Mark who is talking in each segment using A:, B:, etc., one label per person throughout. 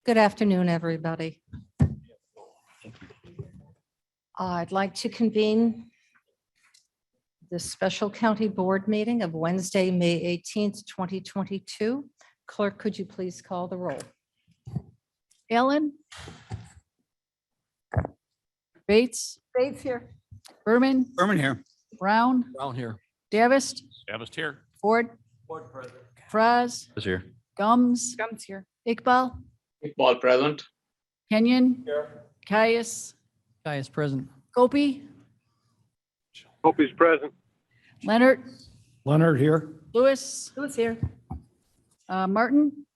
A: Good afternoon, everybody. I'd like to convene the special county board meeting of Wednesday, May 18th, 2022. Clerk, could you please call the roll?
B: Allen. Bates,
A: Bates here.
B: Berman,
C: Berman here.
B: Brown,
C: Brown here.
B: Davis,
D: Davis here.
B: Ford, Fraz,
D: Is here.
B: Gums,
A: Gums here.
B: Iqbal,
E: Iqbal present.
B: Kenyon, Caius,
C: Guy is present.
B: Gopi,
E: Hope present.
B: Leonard,
C: Leonard here.
B: Lewis,
A: Who's here?
B: Martin,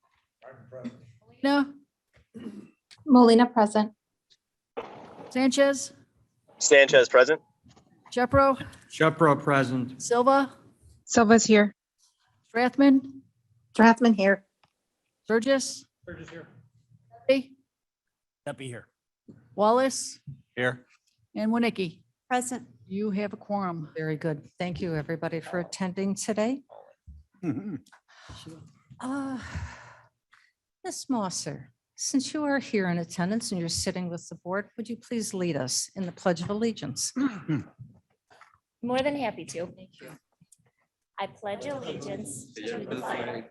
B: Molina,
F: Molina present.
B: Sanchez,
G: Sanchez present.
B: Jepro,
C: Shepro present.
B: Silva,
F: Silva's here.
B: Strathman,
F: Strathman here.
B: Burgess,
C: Burgess here.
D: Deputy here.
B: Wallace,
D: Here.
B: and Winnicki.
F: Present.
B: You have a quorum.
A: Very good. Thank you, everybody, for attending today. Ms. Mosser, since you are here in attendance and you're sitting with the board, would you please lead us in the Pledge of Allegiance?
H: More than happy to. I pledge allegiance to the flag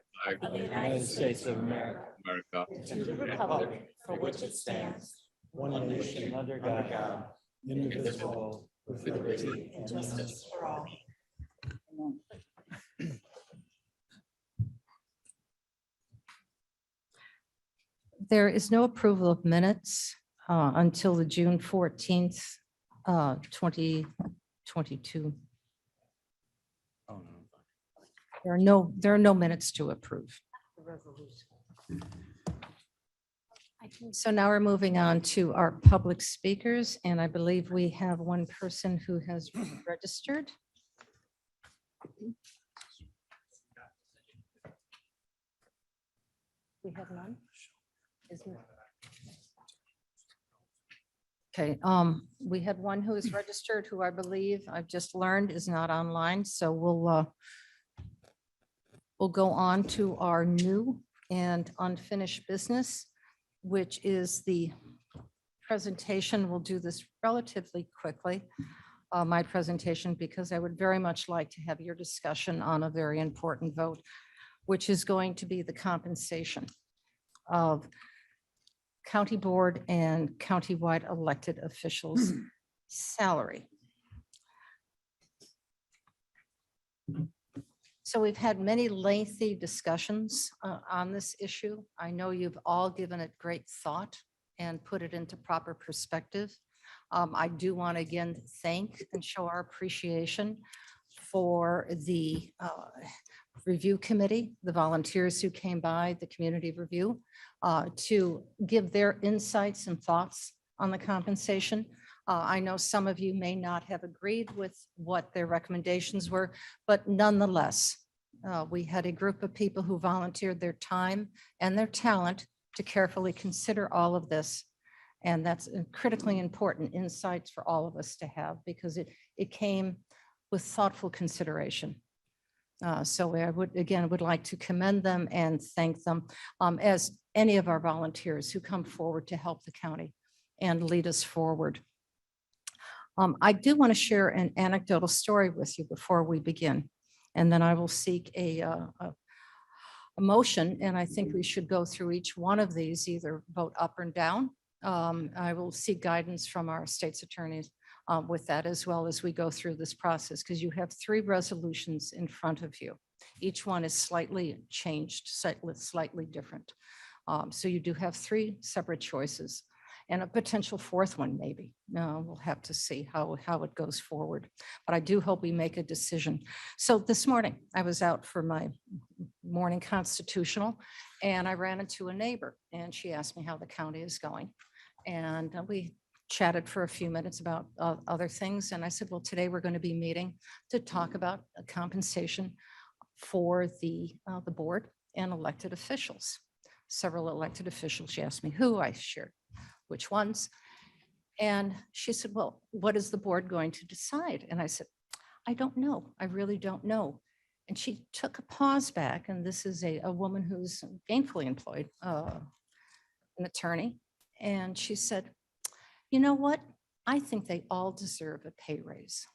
H: of the United States of America, and to the republic for which it stands,
I: one nation under God, indivisible, with liberty
H: and justice for all.
A: There is no approval of minutes until the June 14th, 2022. There are no minutes to approve. So now we're moving on to our public speakers, and I believe we have one person who has registered. We have none? Isn't it? Okay, we had one who is registered, who I believe I've just learned is not online, so we'll go on to our new and unfinished business, which is the presentation. We'll do this relatively quickly, my presentation, because I would very much like to have your discussion on a very important vote, which is going to be the compensation of county board and countywide elected officials' salary. So we've had many lengthy discussions on this issue. I know you've all given it great thought and put it into proper perspective. I do want to again thank and show our appreciation for the review committee, the volunteers who came by, the community review, to give their insights and thoughts on the compensation. I know some of you may not have agreed with what their recommendations were, but nonetheless, we had a group of people who volunteered their time and their talent to carefully consider all of this. And that's critically important insights for all of us to have, because it came with thoughtful consideration. So I would like to commend them and thank them, as any of our volunteers who come forward to help the county and lead us forward. I do want to share an anecdotal story with you before we begin, and then I will seek a motion, and I think we should go through each one of these, either vote up or down. I will seek guidance from our state's attorneys with that, as well as we go through this process, because you have 3 resolutions in front of you. Each one is slightly changed, slightly different. So you do have 3 separate choices and a potential 4th one, maybe. We'll have to see how it goes forward. But I do hope we make a decision. So this morning, I was out for my morning constitutional, and I ran into a neighbor, and she asked me how the county is going. And we chatted for a few minutes about other things. And I said, well, today we're going to be meeting to talk about a compensation for the board and elected officials. Several elected officials. She asked me who. I shared which ones. And she said, well, what is the board going to decide? And I said, I don't know. I really don't know. And she took a pause back. And this is a woman who's gainfully employed, an attorney, and she said, you know what? I think they all deserve a pay raise.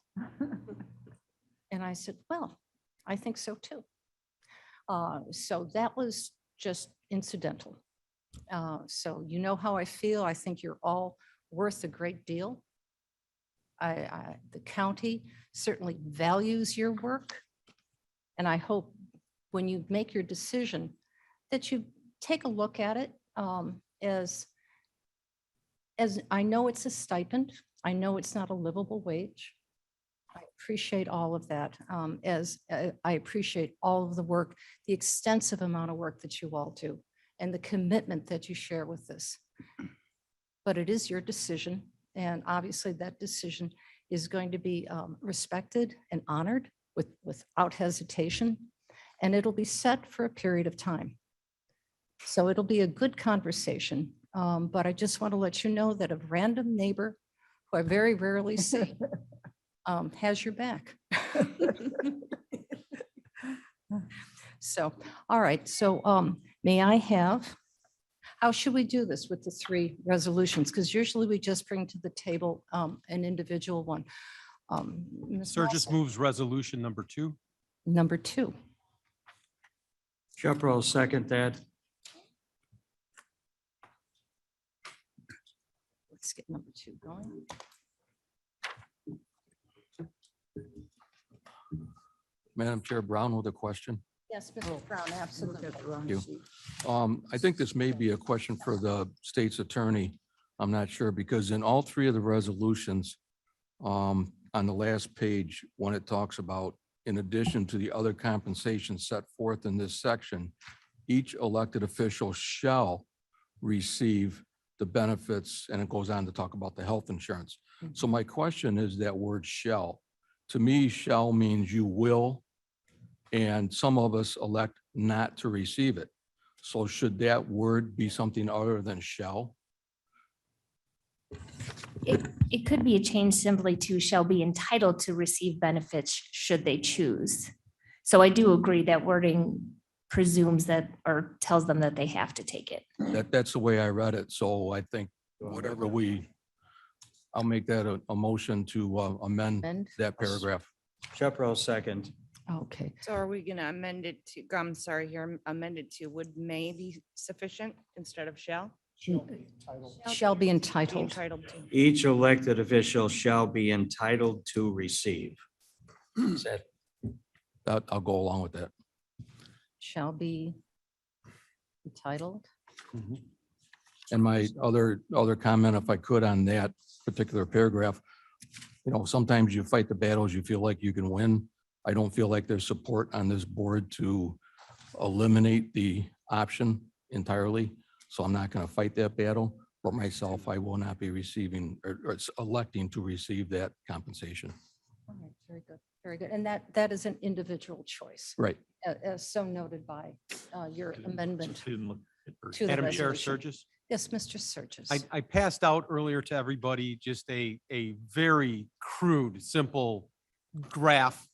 A: And I said, well, I think so too. So that was just incidental. So you know how I feel. I think you're all worth a great deal. The county certainly values your work. And I hope when you make your decision that you take a look at it as I know it's a stipend. I know it's not a livable wage. I appreciate all of that, I appreciate all of the work, the extensive amount of work that you all do, and the commitment that you share with this. But it is your decision, and obviously that decision is going to be respected and honored without hesitation, and it'll be set for a period of time. So it'll be a good conversation, but I just want to let you know that a random neighbor who I very rarely see has your back. So, all right, so may I have, how should we do this with the 3 resolutions? Because usually we just bring to the table an individual one. Ms.
D: Surges
A: Nelson,
D: moves resolution number 2.
A: Number 2.
C: Shepherd will second that.
A: Let's get number 2 going.
J: Madam Chair, Brown with a question.
A: Yes, Mr. Brown, absolutely.
J: you. I think this may be a question for the state's attorney. I'm not sure, because in all 3 of the resolutions, on the last page, when it talks about, in addition to the other compensation set forth in this section, each elected official shall receive the benefits, and it goes on to talk about the health insurance. So my question is that word shall. To me, shall means you will, and some of us elect not to receive it. So should that word be something other than shall?
H: It could be a change simply to shall be entitled to receive benefits should they choose. So I do agree that wording presumes that or tells them that they have to take it.
J: That's the way I read it. So I think whatever I'll make that a motion to amend
A: And,
J: that paragraph.
C: Shepherd will second.
A: okay,
K: So are we gonna amend it to, I'm sorry, here, amend it to would may be sufficient instead of shall?
A: shall be
K: Be
A: entitled.
K: entitled to.
C: Each elected official shall be entitled to receive. Is that
J: I'll go along with that.
A: Shall be entitled.
J: And my other comment, if I could, on that particular paragraph, sometimes you fight the battles you feel like you can win. I don't feel like there's support on this board to eliminate the option entirely. So I'm not going to fight that battle. But myself, I will not be receiving or electing to receive that compensation.
A: All right, very good, very good. And that is an individual choice,
J: Right.
A: as so noted by your amendment to the
D: Madam Chair,
A: resolution.
D: Surges,
A: Yes, Mr. Surges.
D: I passed out earlier to everybody just a very crude, simple graph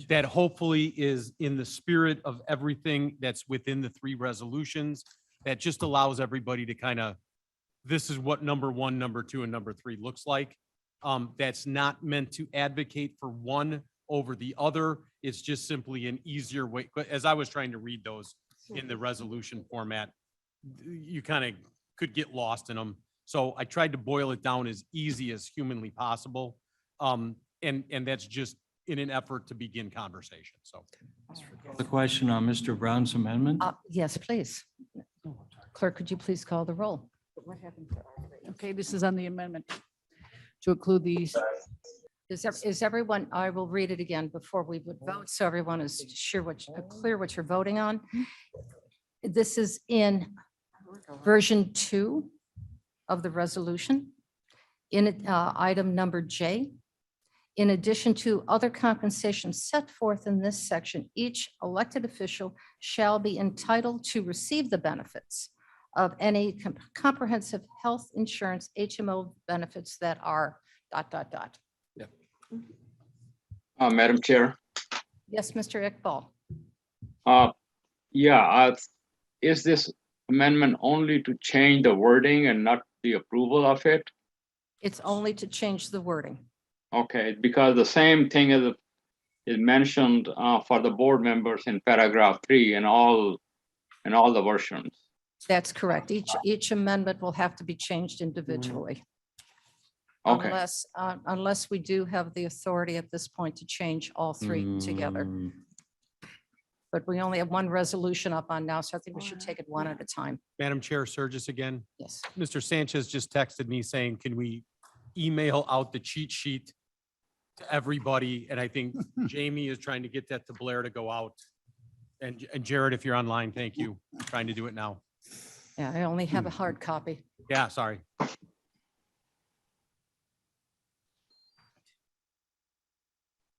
D: that hopefully is in the spirit of everything that's within the 3 resolutions, that just allows everybody to kind of, this is what number 1, number 2, and number 3 looks like. That's not meant to advocate for one over the other. It's just simply an easier way. But as I was trying to read those in the resolution format, you kind of could get lost in them. So I tried to boil it down as easy as humanly possible. And that's just in an effort to begin conversation. So.
C: the question on Mr. Brown's amendment?
A: Yes, please. Clerk, could you please call the roll?
B: Okay, this is on the amendment to include these.
A: Is everyone, I will read it again before we would vote, so everyone is sure clear what you're voting on. This is in version 2 of the resolution. In item number J, in addition to other compensation set forth in this section, each elected official shall be entitled to receive the benefits of any comprehensive health insurance HMO benefits that are ...
E: Madam Chair.
A: Yes, Mr. Iqbal.
E: Yeah, is this amendment only to change the wording and not the approval of it?
A: It's only to change the wording.
E: Okay, because the same thing is mentioned for the board members in paragraph 3 in all the versions.
A: That's correct. Each amendment will have to be changed individually.
E: Okay.
A: Unless we do have the authority at this point to change all three together. But we only have one resolution up on now, so I think we should take it one at a time.
D: Madam Chair, Surges again.
A: Yes.
D: Mr. Sanchez just texted me saying, can we email out the cheat sheet to everybody? And I think Jamie is trying to get that to Blair to go out. And Jared, if you're online, thank you. I'm trying to do it now.
A: Yeah, I only have a hard copy.
D: Yeah, sorry.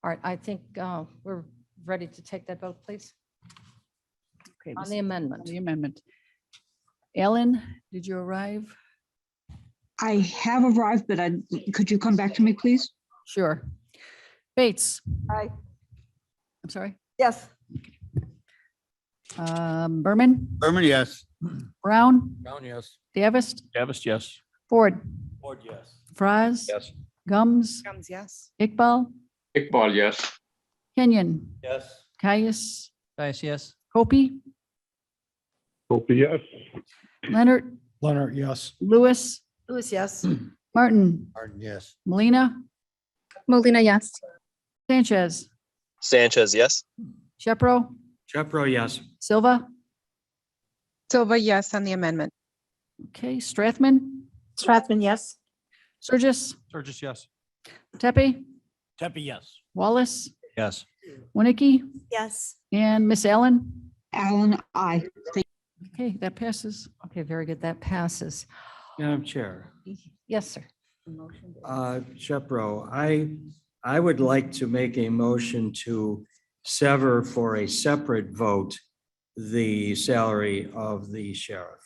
A: All right, I think we're ready to take that vote, please,
B: Okay,
A: on
B: this-
A: the amendment.
B: the amendment. Ellen, did you arrive?
L: I have arrived, but could you come back to me, please?
B: Sure. Bates?
A: Aye.
B: I'm sorry.
A: Yes.
B: Berman?
I: Berman, yes.
B: Brown?
J: Brown, yes.
B: Davis?
I: Davis, yes.
B: Ford?
I: Ford, yes.
B: Fraz?
C: Yes.
B: Gums?
K: Gums, yes.
B: Iqbal?
E: Iqbal, yes.
B: Kenyon?
I: Yes.
B: Caius?
I: Yes.
B: Hopi?
M: Opie, yes.
B: Leonard?
M: Leonard, yes.
B: Lewis?
A: Lewis, yes.
B: Martin?
I: Martin, yes.
B: Molina?
F: Molina, yes.
B: Sanchez?
G: Sanchez, yes.
B: Shepro?
C: Shepro, yes.
B: Silva?
F: Silva, yes, on the amendment.
B: Okay, Strathman?
F: Strathman, yes.
B: Surges?
D: Surges, yes.
B: Tepe?
I: Tepe, yes.
B: Wallace?
I: Yes.
B: Winnicky?
H: Yes.
B: And Miss Allen?
L: Alan, aye.
B: Okay, that passes.
A: Okay, very good. That passes.
C: Madam Chair,
A: Yes, sir.
C: Shepro, I would like to make a motion to sever for a separate vote the salary of the sheriff.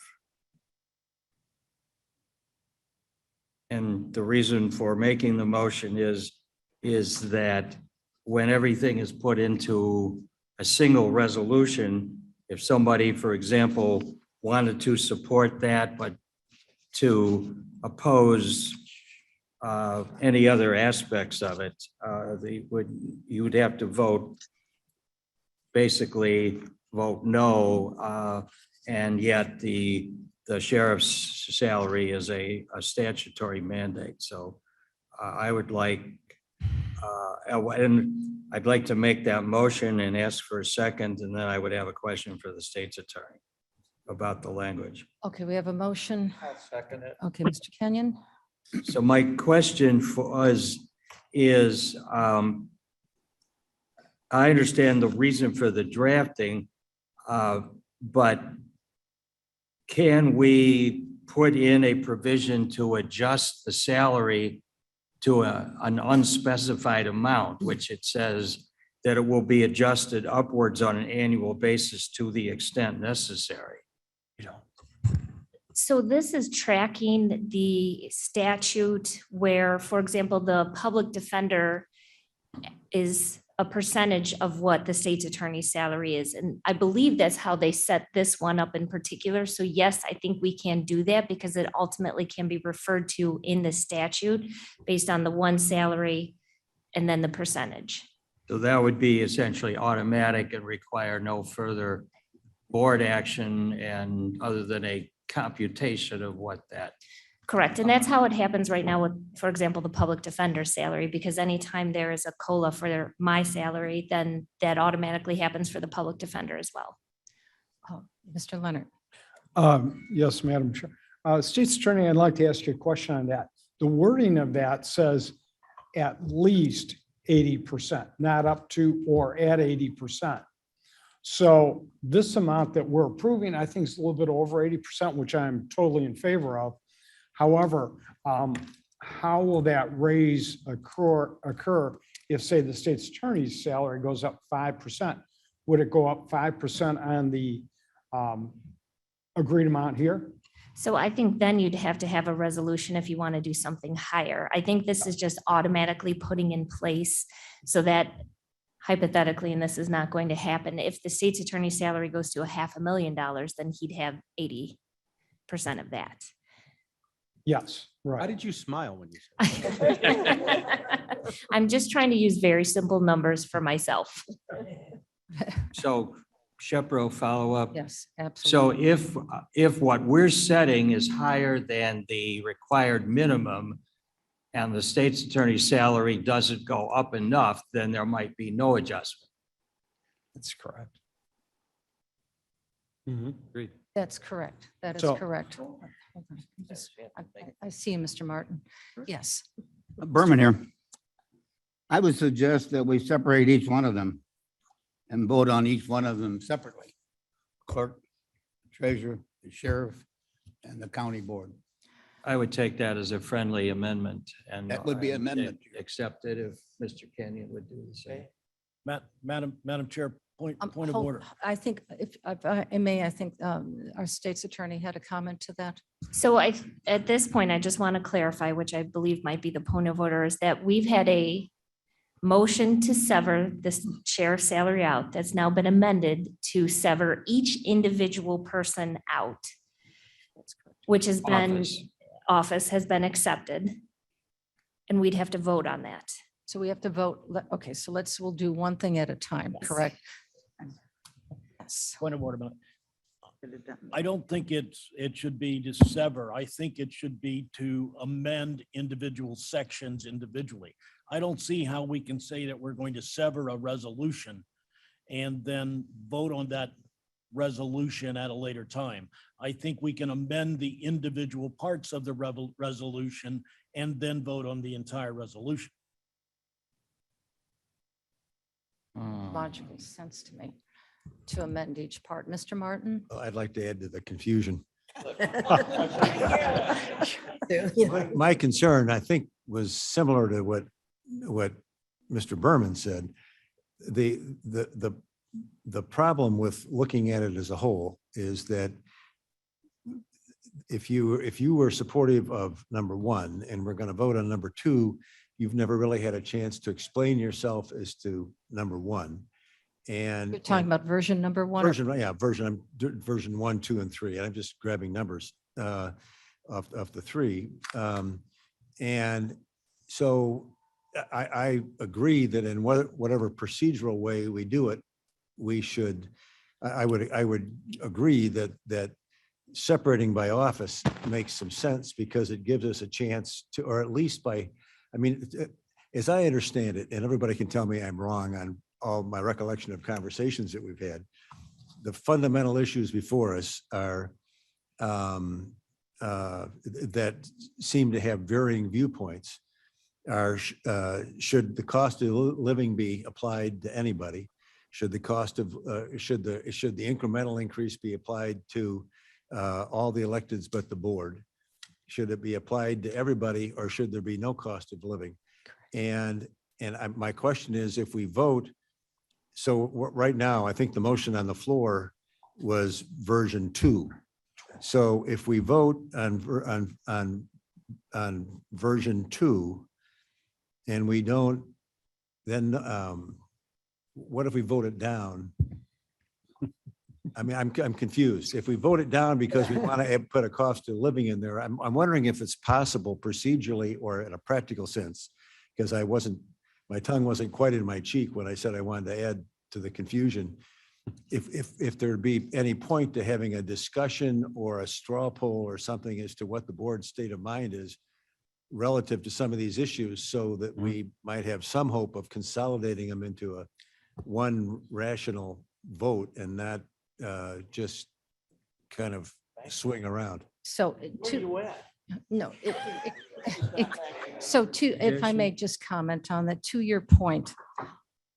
C: And the reason for making the motion is that when everything is put into a single resolution, if somebody, for example, wanted to support that, but to oppose any other aspects of it, you would have to basically vote no, and yet the sheriff's salary is a statutory mandate. So I would like, and I'd like to make that motion and ask for a second, and then I would have a question for the state's attorney about the language.
A: Okay, we have a motion.
I: I'll second it.
A: Okay, Mr. Kenyon.
C: So my question for us is, I understand the reason for the drafting, but can we put in a provision to adjust the salary to an unspecified amount, which it says that it will be adjusted upwards on an annual basis to the extent necessary?
H: So this is tracking the statute where, for example, the public defender is a percentage of what the state's attorney's salary is. And I believe that's how they set this one up in particular. So yes, I think we can do that because it ultimately can be referred to in the statute based on the one salary and then the percentage.
C: So that would be essentially automatic and require no further board action and other than a computation of what that.
H: Correct. And that's how it happens right now with, for example, the public defender salary, because anytime there is a COLA for my salary, then that automatically happens for the public defender as well.
A: Mr. Leonard.
M: Yes, Madam Chair. State's Attorney, I'd like to ask you a question on that. The wording of that says at least 80%, not up to or at 80%. So this amount that we're approving, I think is a little bit over 80%, which I'm totally in favor of. However, how will that raise occur if, say, the state's attorney's salary goes up 5%? Would it go up 5% on the agreed amount here?
H: So I think then you'd have to have a resolution if you want to do something higher. I think this is just automatically putting in place so that hypothetically, and this is not going to happen, if the state's attorney's salary goes to $500,000, then he'd have 80% of that.
M: Yes,
D: Why
M: right.
D: did you smile when you said that?
H: I'm just trying to use very simple numbers for myself.
C: So Shepro, follow up.
A: Yes,
C: So
A: absolutely.
C: if what we're setting is higher than the required minimum and the state's attorney's salary doesn't go up enough, then there might be no adjustment.
M: That's correct.
D: Agreed.
A: That's correct. That is
M: So-
A: correct. Hold on, I see you, Mr. Martin. Yes.
I: Berman here. I would suggest that we separate each one of them and vote on each one of them separately. Clerk, treasurer, the sheriff, and the county board.
C: I would take that as a friendly amendment and.
I: That would be amendment.
C: Accept it if Mr. Kenyon would do the same.
I: Madam Chair, point of
A: Hold-
I: order.
A: I think if I may, I think our state's attorney had a comment to that.
H: So at this point, I just want to clarify, which I believe might be the point of order, is that we've had a motion to sever this sheriff's salary out that's now been amended to sever each individual person out, which has been, office has been accepted. And we'd have to vote on that.
A: So we have to vote. Okay, so we'll do one thing at a time,
H: Yes.
A: correct? Yes.
I: Point of order.
N: I don't think it should be to sever. I think it should be to amend individual sections individually. I don't see how we can say that we're going to sever a resolution and then vote on that resolution at a later time. I think we can amend the individual parts of the resolution and then vote on the entire resolution.
A: Logical sense to me to amend each part. Mr. Martin?
O: I'd like to add to the confusion. My concern, I think, was similar to what Mr. Berman said. The problem with looking at it as a whole is that if you were supportive of number one and we're going to vote on number two, you've never really had a chance to explain yourself as to number one. And
A: You're talking about version number one?
O: version 1, 2, and 3. And I'm just grabbing numbers of the three. And so I agree that in whatever procedural way we do it, we should, I would agree that separating by office makes some sense because it gives us a chance to, or at least as I understand it, and everybody can tell me I'm wrong on all my recollection of conversations that we've had, the fundamental issues before us are that seem to have varying viewpoints are, should the cost of living be applied to anybody? Should the cost of, should the incremental increase be applied to all the electeds but the board? Should it be applied to everybody or should there be no cost of living? And my question is, if we vote, so right now, I think the motion on the floor was version 2. So if we vote on version 2 and we don't, then what if we vote it down? I mean, I'm confused. If we vote it down because we want to put a cost of living in there, I'm wondering if it's possible procedurally or in a practical sense, because my tongue wasn't quite in my cheek when I said I wanted to add to the confusion. If there'd be any point to having a discussion or a straw poll or something as to what the board's state of mind is relative to some of these issues, so that we might have some hope of consolidating them into one rational vote and not just kind of swing around.
A: So no. So if I may just comment on that, to your point,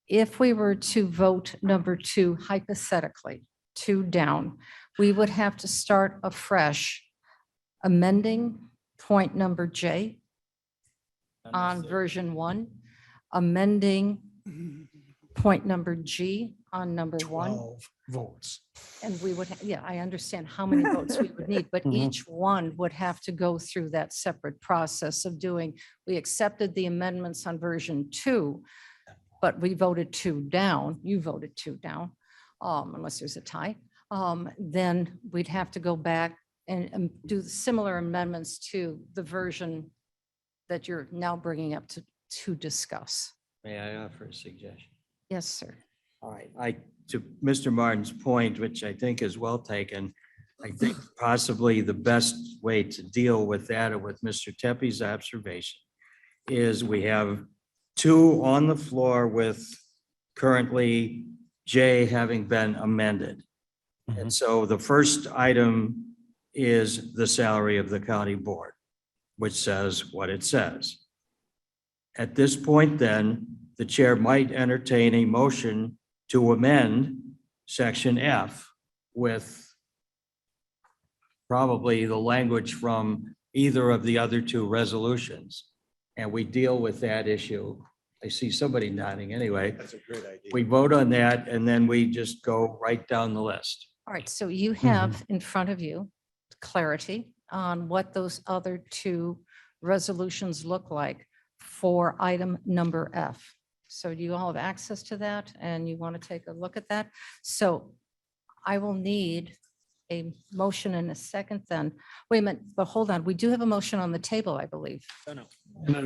A: if we were to vote number 2 hypothetically, 2 down, we would have to start afresh amending point number J on version 1, amending point number G on number 1.
M: 12 votes.
A: And we would, I understand how many votes we would need, but each one would have to go through that separate process of doing, we accepted the amendments on version 2, but we voted two down, you voted two down, unless there's a tie, then we'd have to go back and do similar amendments to the version that you're now bringing up to discuss.
C: May I offer a suggestion?
A: Yes, sir.
C: All right, to Mr. Martin's point, which I think is well taken, I think possibly the best way to deal with that or with Mr. Teppi's observation is we have two on the floor with currently J having been amended. And so the first item is the salary of the county board, which says what it says. At this point, then, the chair might entertain a motion to amend section F with probably the language from either of the other two resolutions. And we deal with that issue. I see somebody nodding anyway.
O: That's a great idea.
C: We vote on that and then we just go right down the list.
A: All right, so you have in front of you clarity on what those other two resolutions look like for item number F. So do you all have access to that and you want to take a look at that? So I will need a motion and a second then. Wait a minute, but hold on. We do have a motion on the table, I believe.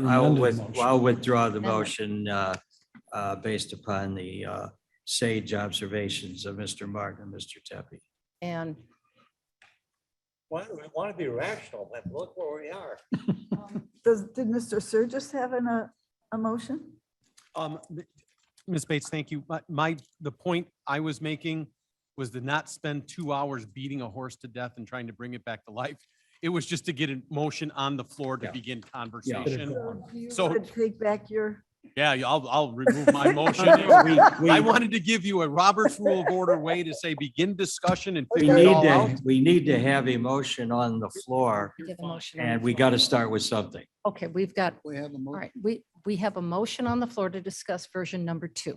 C: I'll withdraw the
A: Amendment.
C: motion based upon the sage observations of Mr. Martin and Mr. Teppi.
A: And
O: Why do we want to be rational, but look where we are.
B: Did Mr. Surges have a motion?
D: Ms. Bates, thank you. The point I was making was to not spend 2 hours beating a horse to death and trying to bring it back to life. It was just to get a motion on the floor to begin conversation. So
B: Take back your.
D: yeah, I'll remove my motion. I wanted to give you a Robert's Rule of Order way to say begin discussion and
C: We
D: figure it
C: need
D: all out.
C: we need to have a motion on the floor
A: we have a motion. on the
C: and we
A: floor.
C: got to start with something.
A: Okay, we've got,
I: We have a
A: all
I: motion.
A: right, we have a motion on the floor to discuss version number 2.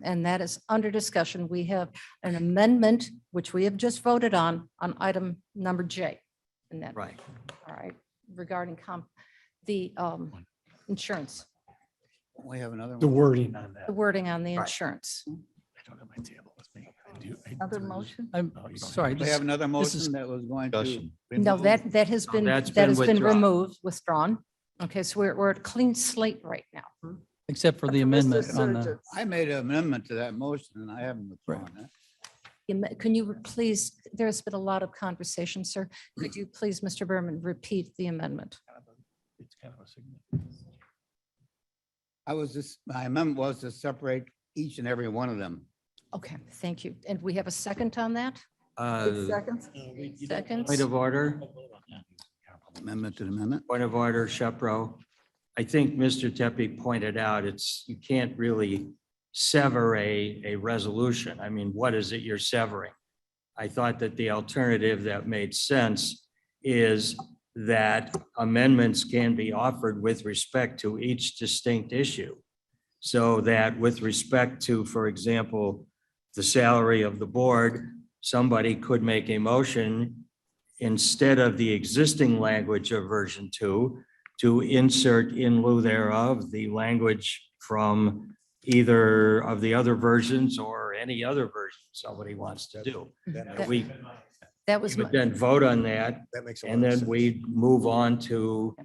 A: And that is under discussion. We have an amendment, which we have just voted on item number J. And that,
C: Right.
A: all right, regarding the insurance,
I: We have another
M: The
I: one.
M: wording on that.
A: the wording on the
C: Right.
A: insurance.
D: I don't have my table with me.
B: Other motion?
J: I'm
D: Oh, you don't
J: sorry.
I: We have another
J: this is-
I: motion that was going to.
A: No, that has been,
C: that's
A: that has
C: been
A: been
C: withdrawn.
A: removed, withdrawn. Okay, so we're at a clean slate right now.
J: Except for the amendment on the,
I: I made an amendment to that motion and I haven't withdrawn that.
A: Can you please, there's been a lot of conversation, sir. Could you please, Mr. Berman, repeat the amendment?
D: It's kind of a significant.
I: My amendment was to separate each and every one of them.
A: Okay, thank you. And we have a second on that?
B: Seconds?
A: Seconds?
C: Point of order,
I: Amendment to the amendment.
C: point of order, Shepro. I think Mr. Teppi pointed out, you can't really sever a resolution. I mean, what is it you're severing? I thought that the alternative that made sense is that amendments can be offered with respect to each distinct issue. So that with respect to, for example, the salary of the board, somebody could make a motion instead of the existing language of version 2 to insert in lieu thereof the language from either of the other versions or any other version somebody wants to do. And we
A: That was,
C: would
A: my-
C: then vote on that,
O: That makes a
C: and
O: lot of
C: then
O: sense.
C: we move on to,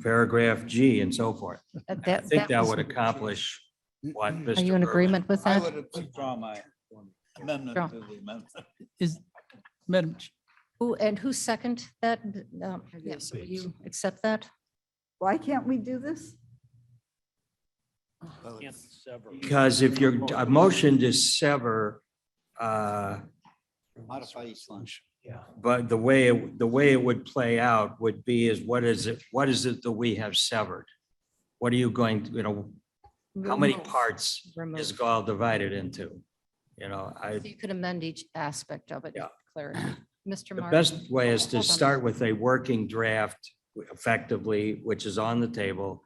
C: paragraph G and so forth. I think that
A: was-
C: would accomplish what Mr.
A: Are you in
C: Berman-
A: agreement with
I: I
A: that?
I: would withdraw my amendment
A: Withdraw.
I: to the amendment.
J: is, Madam,
A: Who second that? Yes, will you accept that?
B: Why can't we do this?
N: Can't sever.
C: Because if your a motion to sever,
I: Modify each one.
C: but the way it would play out would be is what is it that we have severed? What are you going to, how many
A: Remove.
C: parts is
A: Remove.
C: Gaul divided into?
A: So you could amend each aspect of it.
C: Yeah.
A: Clarity. Mr.
C: The
A: Martin?
C: best way is to
A: Hold on.
C: start with a working draft effectively, which is on the table.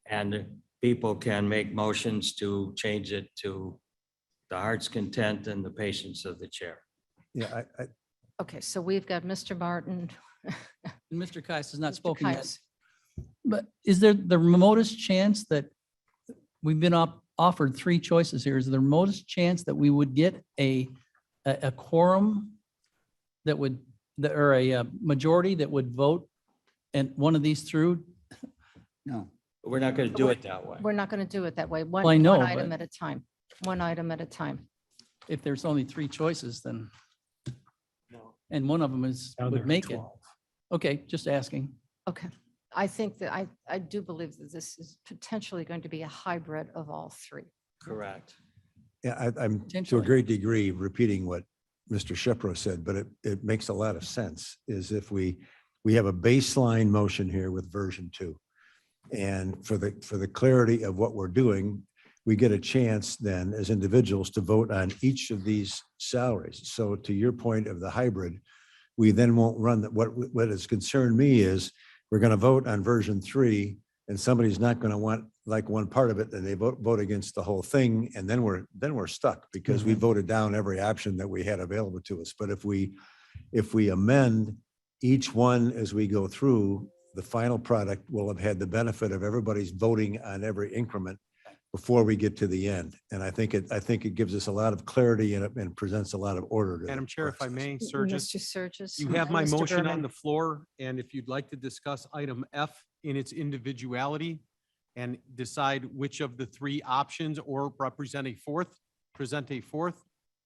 C: And people can make motions to change it to the heart's content and the patience of the chair.
O: Yeah,
A: Okay, so we've got Mr. Martin.
J: Mr. Kais has not
A: Mr.
J: spoken yet.
A: Caius.
J: But is there the remotest chance that
P: we've been offered three choices here. Is there most chance that we would get a quorum that would, or a majority that would vote and one of these through?
I: No.
C: We're not going to do it that way.
A: We're not going to do it that way.
P: Well, I know,
A: One item
P: but-
A: at a time. One item at a time.
P: If there's only three choices, then. And one of them is,
M: Now there
P: would
M: are
P: make it.
M: 12.
P: Okay, just asking.
A: Okay. I think that I do believe that this is potentially going to be a hybrid of all three.
C: Correct.
O: Yeah, I'm to a
P: Potentially.
O: great degree repeating what Mr. Shepro said, but it makes a lot of sense is if we have a baseline motion here with version 2. And for the clarity of what we're doing, we get a chance then as individuals to vote on each of these salaries. So to your point of the hybrid, we then won't run that. What has concerned me is we're going to vote on version 3 and somebody's not going to want like one part of it, and they vote against the whole thing. And then we're stuck because we voted down every option that we had available to us. But if we amend each one as we go through, the final product will have had the benefit of everybody's voting on every increment before we get to the end. And I think it gives us a lot of clarity and presents a lot of order. to the
D: Madam Chair, if I
O: process.
D: may,
A: Mr.
D: Surges,
A: Surges.
D: you have
A: and
D: my
A: Mr.
D: motion on
A: Berman.
D: the floor, and if you'd like to discuss item F in its individuality and decide which of the three options or present a fourth,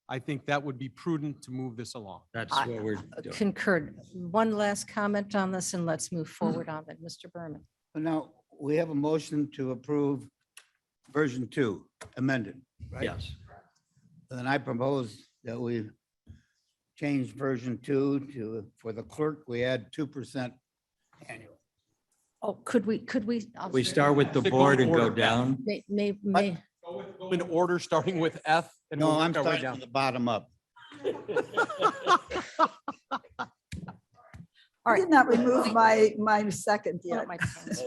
D: I think that would be prudent to move this along.
C: That's
A: I-
C: what we're doing.
A: Concurred. One last comment on this and let's move forward on that. Mr. Berman.
I: Now, we have a motion to approve version 2 amended, right?
C: Yes.
I: Then I propose that we change version 2 to, for the clerk, we add 2% annual.
A: Oh, could we?
C: We start with the
D: Stick
C: board
D: with
C: and go
D: order.
C: down.
A: May,
D: Go in order, starting with F. and
I: No,
D: we'll
I: I'm
D: work our way
I: starting
D: down.
I: from the bottom up.
A: all
B: I
A: right.
B: did not remove my second
A: One
B: yet.
A: of my pens.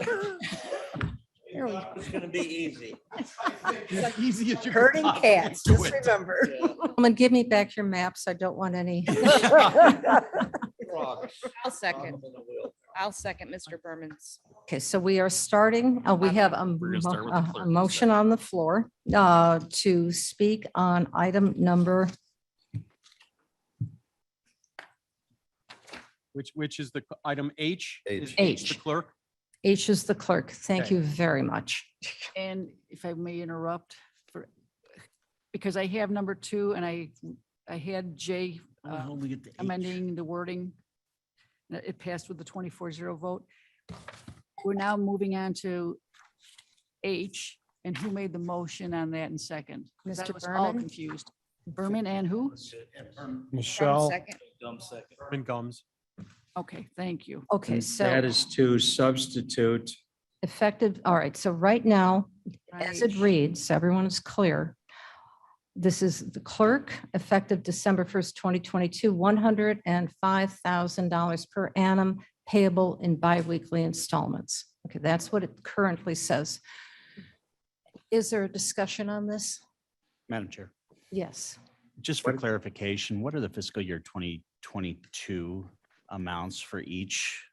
A: Here we go.
C: It's going to be easy.
D: As easy as you can
B: Herding
D: possibly
B: cats,
D: do
B: just
D: it.
B: remember.
A: Gentlemen, give me back your maps. I don't want any.
K: I'll second Mr. Berman's.
A: Okay, so we are starting, we have
D: We're gonna start with the
A: a
D: clerk
A: motion on the floor to speak on item number,
D: Which is the item H? Is
A: H.
D: The clerk?
A: H is the clerk. Thank
D: Okay.
A: you very much.
B: And if I may interrupt because I have number 2 and I had Jay amending the wording. It passed with the 24-0 vote. We're now moving on to H, and who made the motion on that in second? 'Cause I
A: Mr.
B: was all
A: Berman?
B: confused. Berman and who?
M: Michelle,
K: Second.
D: And Gums.
B: Okay, thank you.
A: Okay,
C: And
A: so
C: that is to substitute.
A: effective, all right, so right now, as it
B: H.
A: reads, everyone is clear. This is the clerk, effective December 1st, 2022, $105,000 per annum payable in biweekly installments. Okay, that's what it currently says. Is there a discussion on this?
Q: Madam Chair,
A: Yes.
Q: just for clarification, what are the fiscal year 2022 amounts for each?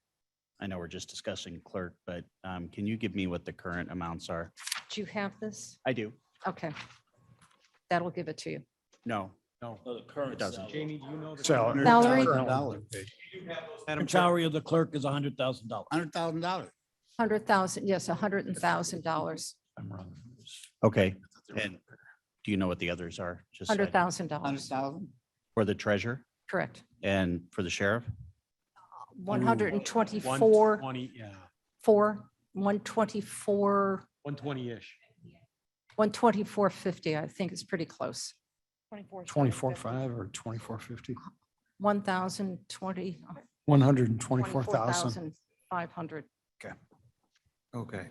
Q: I know we're just discussing clerk, but can you give me what the current amounts are?
A: Do you have this?
Q: I do.
A: Okay. That'll give it to you.
Q: No,
D: No.
Q: it doesn't.
D: Jamie, do you know? the-
M: Salary.
A: Salary?
D: Madam
N: The
D: Chair,
N: salary of the clerk is $100,000.
I: $100,000.
A: 100,000, yes, $100,000,
Q: Okay, and do you know what the others are? Just so I-
A: $100,000,
I: 100,000?
Q: For the treasurer
A: correct.
Q: and for the sheriff?
A: 124,
D: 120, yeah,
A: 124,
D: 120-ish.
A: 124.50, I think is pretty close.
M: 24.5 or 24.50,
A: 1,020,
M: 124,000.
A: 24,500.
C: Okay.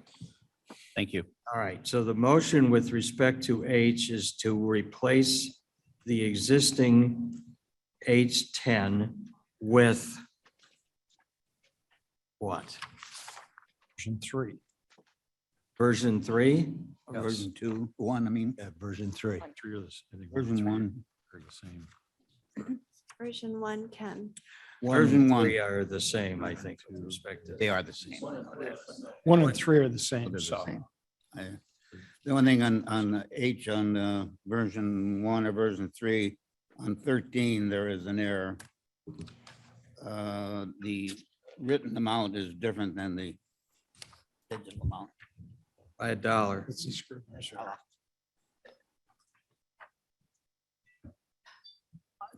Q: Thank you.
C: All right. So the motion with respect to H is to replace the existing H10 with what?
M: Version 3.
C: Version 3?
I: Version 2, 1, I mean,
O: Yeah, version 3.
D: Three of this, I think
I: version
D: three
I: 1.
D: are the same.
F: Version 1, Ken.
C: Version
I: Version
C: 3 are the same, I think, with respect to.
I: They are the same.
M: 1 and 3 are the same, so.
I: I- The only thing on H on version 1 or version 3, on 13, there is an error. The written amount is different than the digital amount.
C: By $1.
M: It's a Scrivener's error.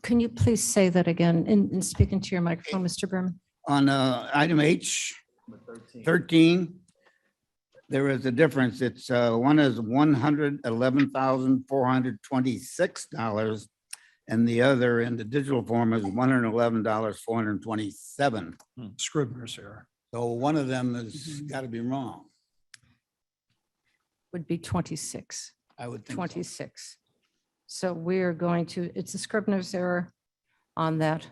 A: Can you please say that again in speaking to your microphone, Mr. Berman?
I: On item H, 13, there is a difference. It's one is $111,426, and the other in the digital form is $111,427.
M: Scrivener's error.
I: So one of them has got to be wrong.
A: Would be 26.
I: I would think so.
A: 26. So we're going to, it's a Scrivener's error on that.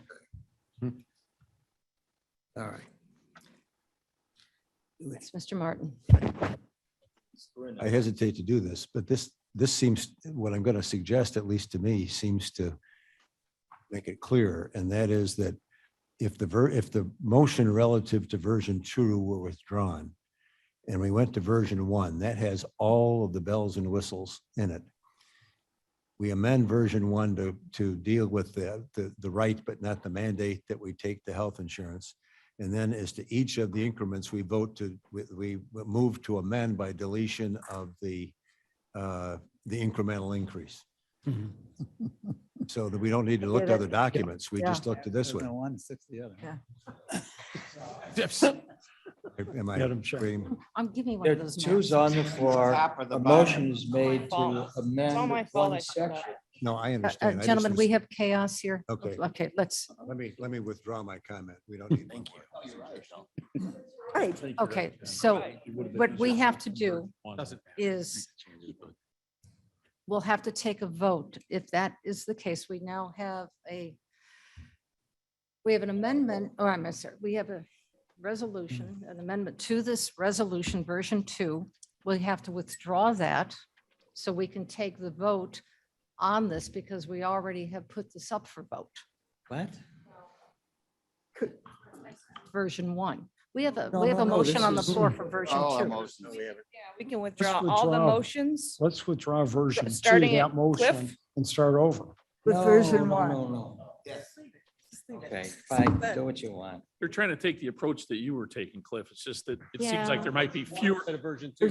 C: All right.
A: It's Mr. Martin.
O: I hesitate to do this, but this seems, what I'm going to suggest, at least to me, seems to make it clear, and that is that if the motion relative to version 2 were withdrawn and we went to version 1, that has all of the bells and whistles in it. We amend version 1 to deal with the right, but not the mandate that we take the health insurance. And then as to each of the increments, we move to amend by deletion of the incremental increase. So that we don't need to look to other documents. We just look to this one.
I: One, six, the other.
O: Am I
M: Madam Chair.
O: agreeing?
A: I'm giving one
C: There
A: of
C: are
A: those.
C: two's
A: maps.
C: on the floor.
I: Top or the
C: A
I: bottom?
C: motion is made to amend
K: my fault
C: one
K: I screwed up.
C: section.
O: No, I understand. I just
A: Gentlemen,
O: was-
A: we have chaos here.
O: Okay.
A: Okay, let's,
O: Let me withdraw my comment. We don't need. Thank you.
A: okay, so what we have to do
D: Doesn't
A: is we'll have to take a vote. If that is the case, we now have we have an amendment, or I'm sorry, we have a resolution, an amendment to this resolution, version 2. We have to withdraw that so we can take the vote on this because we already have put this up for vote.
C: What?
A: Version 1. We have a
C: No,
A: motion
C: this
A: on the
C: is-
A: floor for version 2.
K: We can withdraw all the
M: withdraw.
K: motions.
M: Let's withdraw version 2,
K: Starting at
M: that motion,
K: Cliff?
M: and start over.
C: With version 1. No. Okay, fine, do what you want.
N: They're trying to take the approach that you were taking, Cliff. It's just that it
K: Yeah.
N: seems like there might be fewer,
D: Instead of version 2.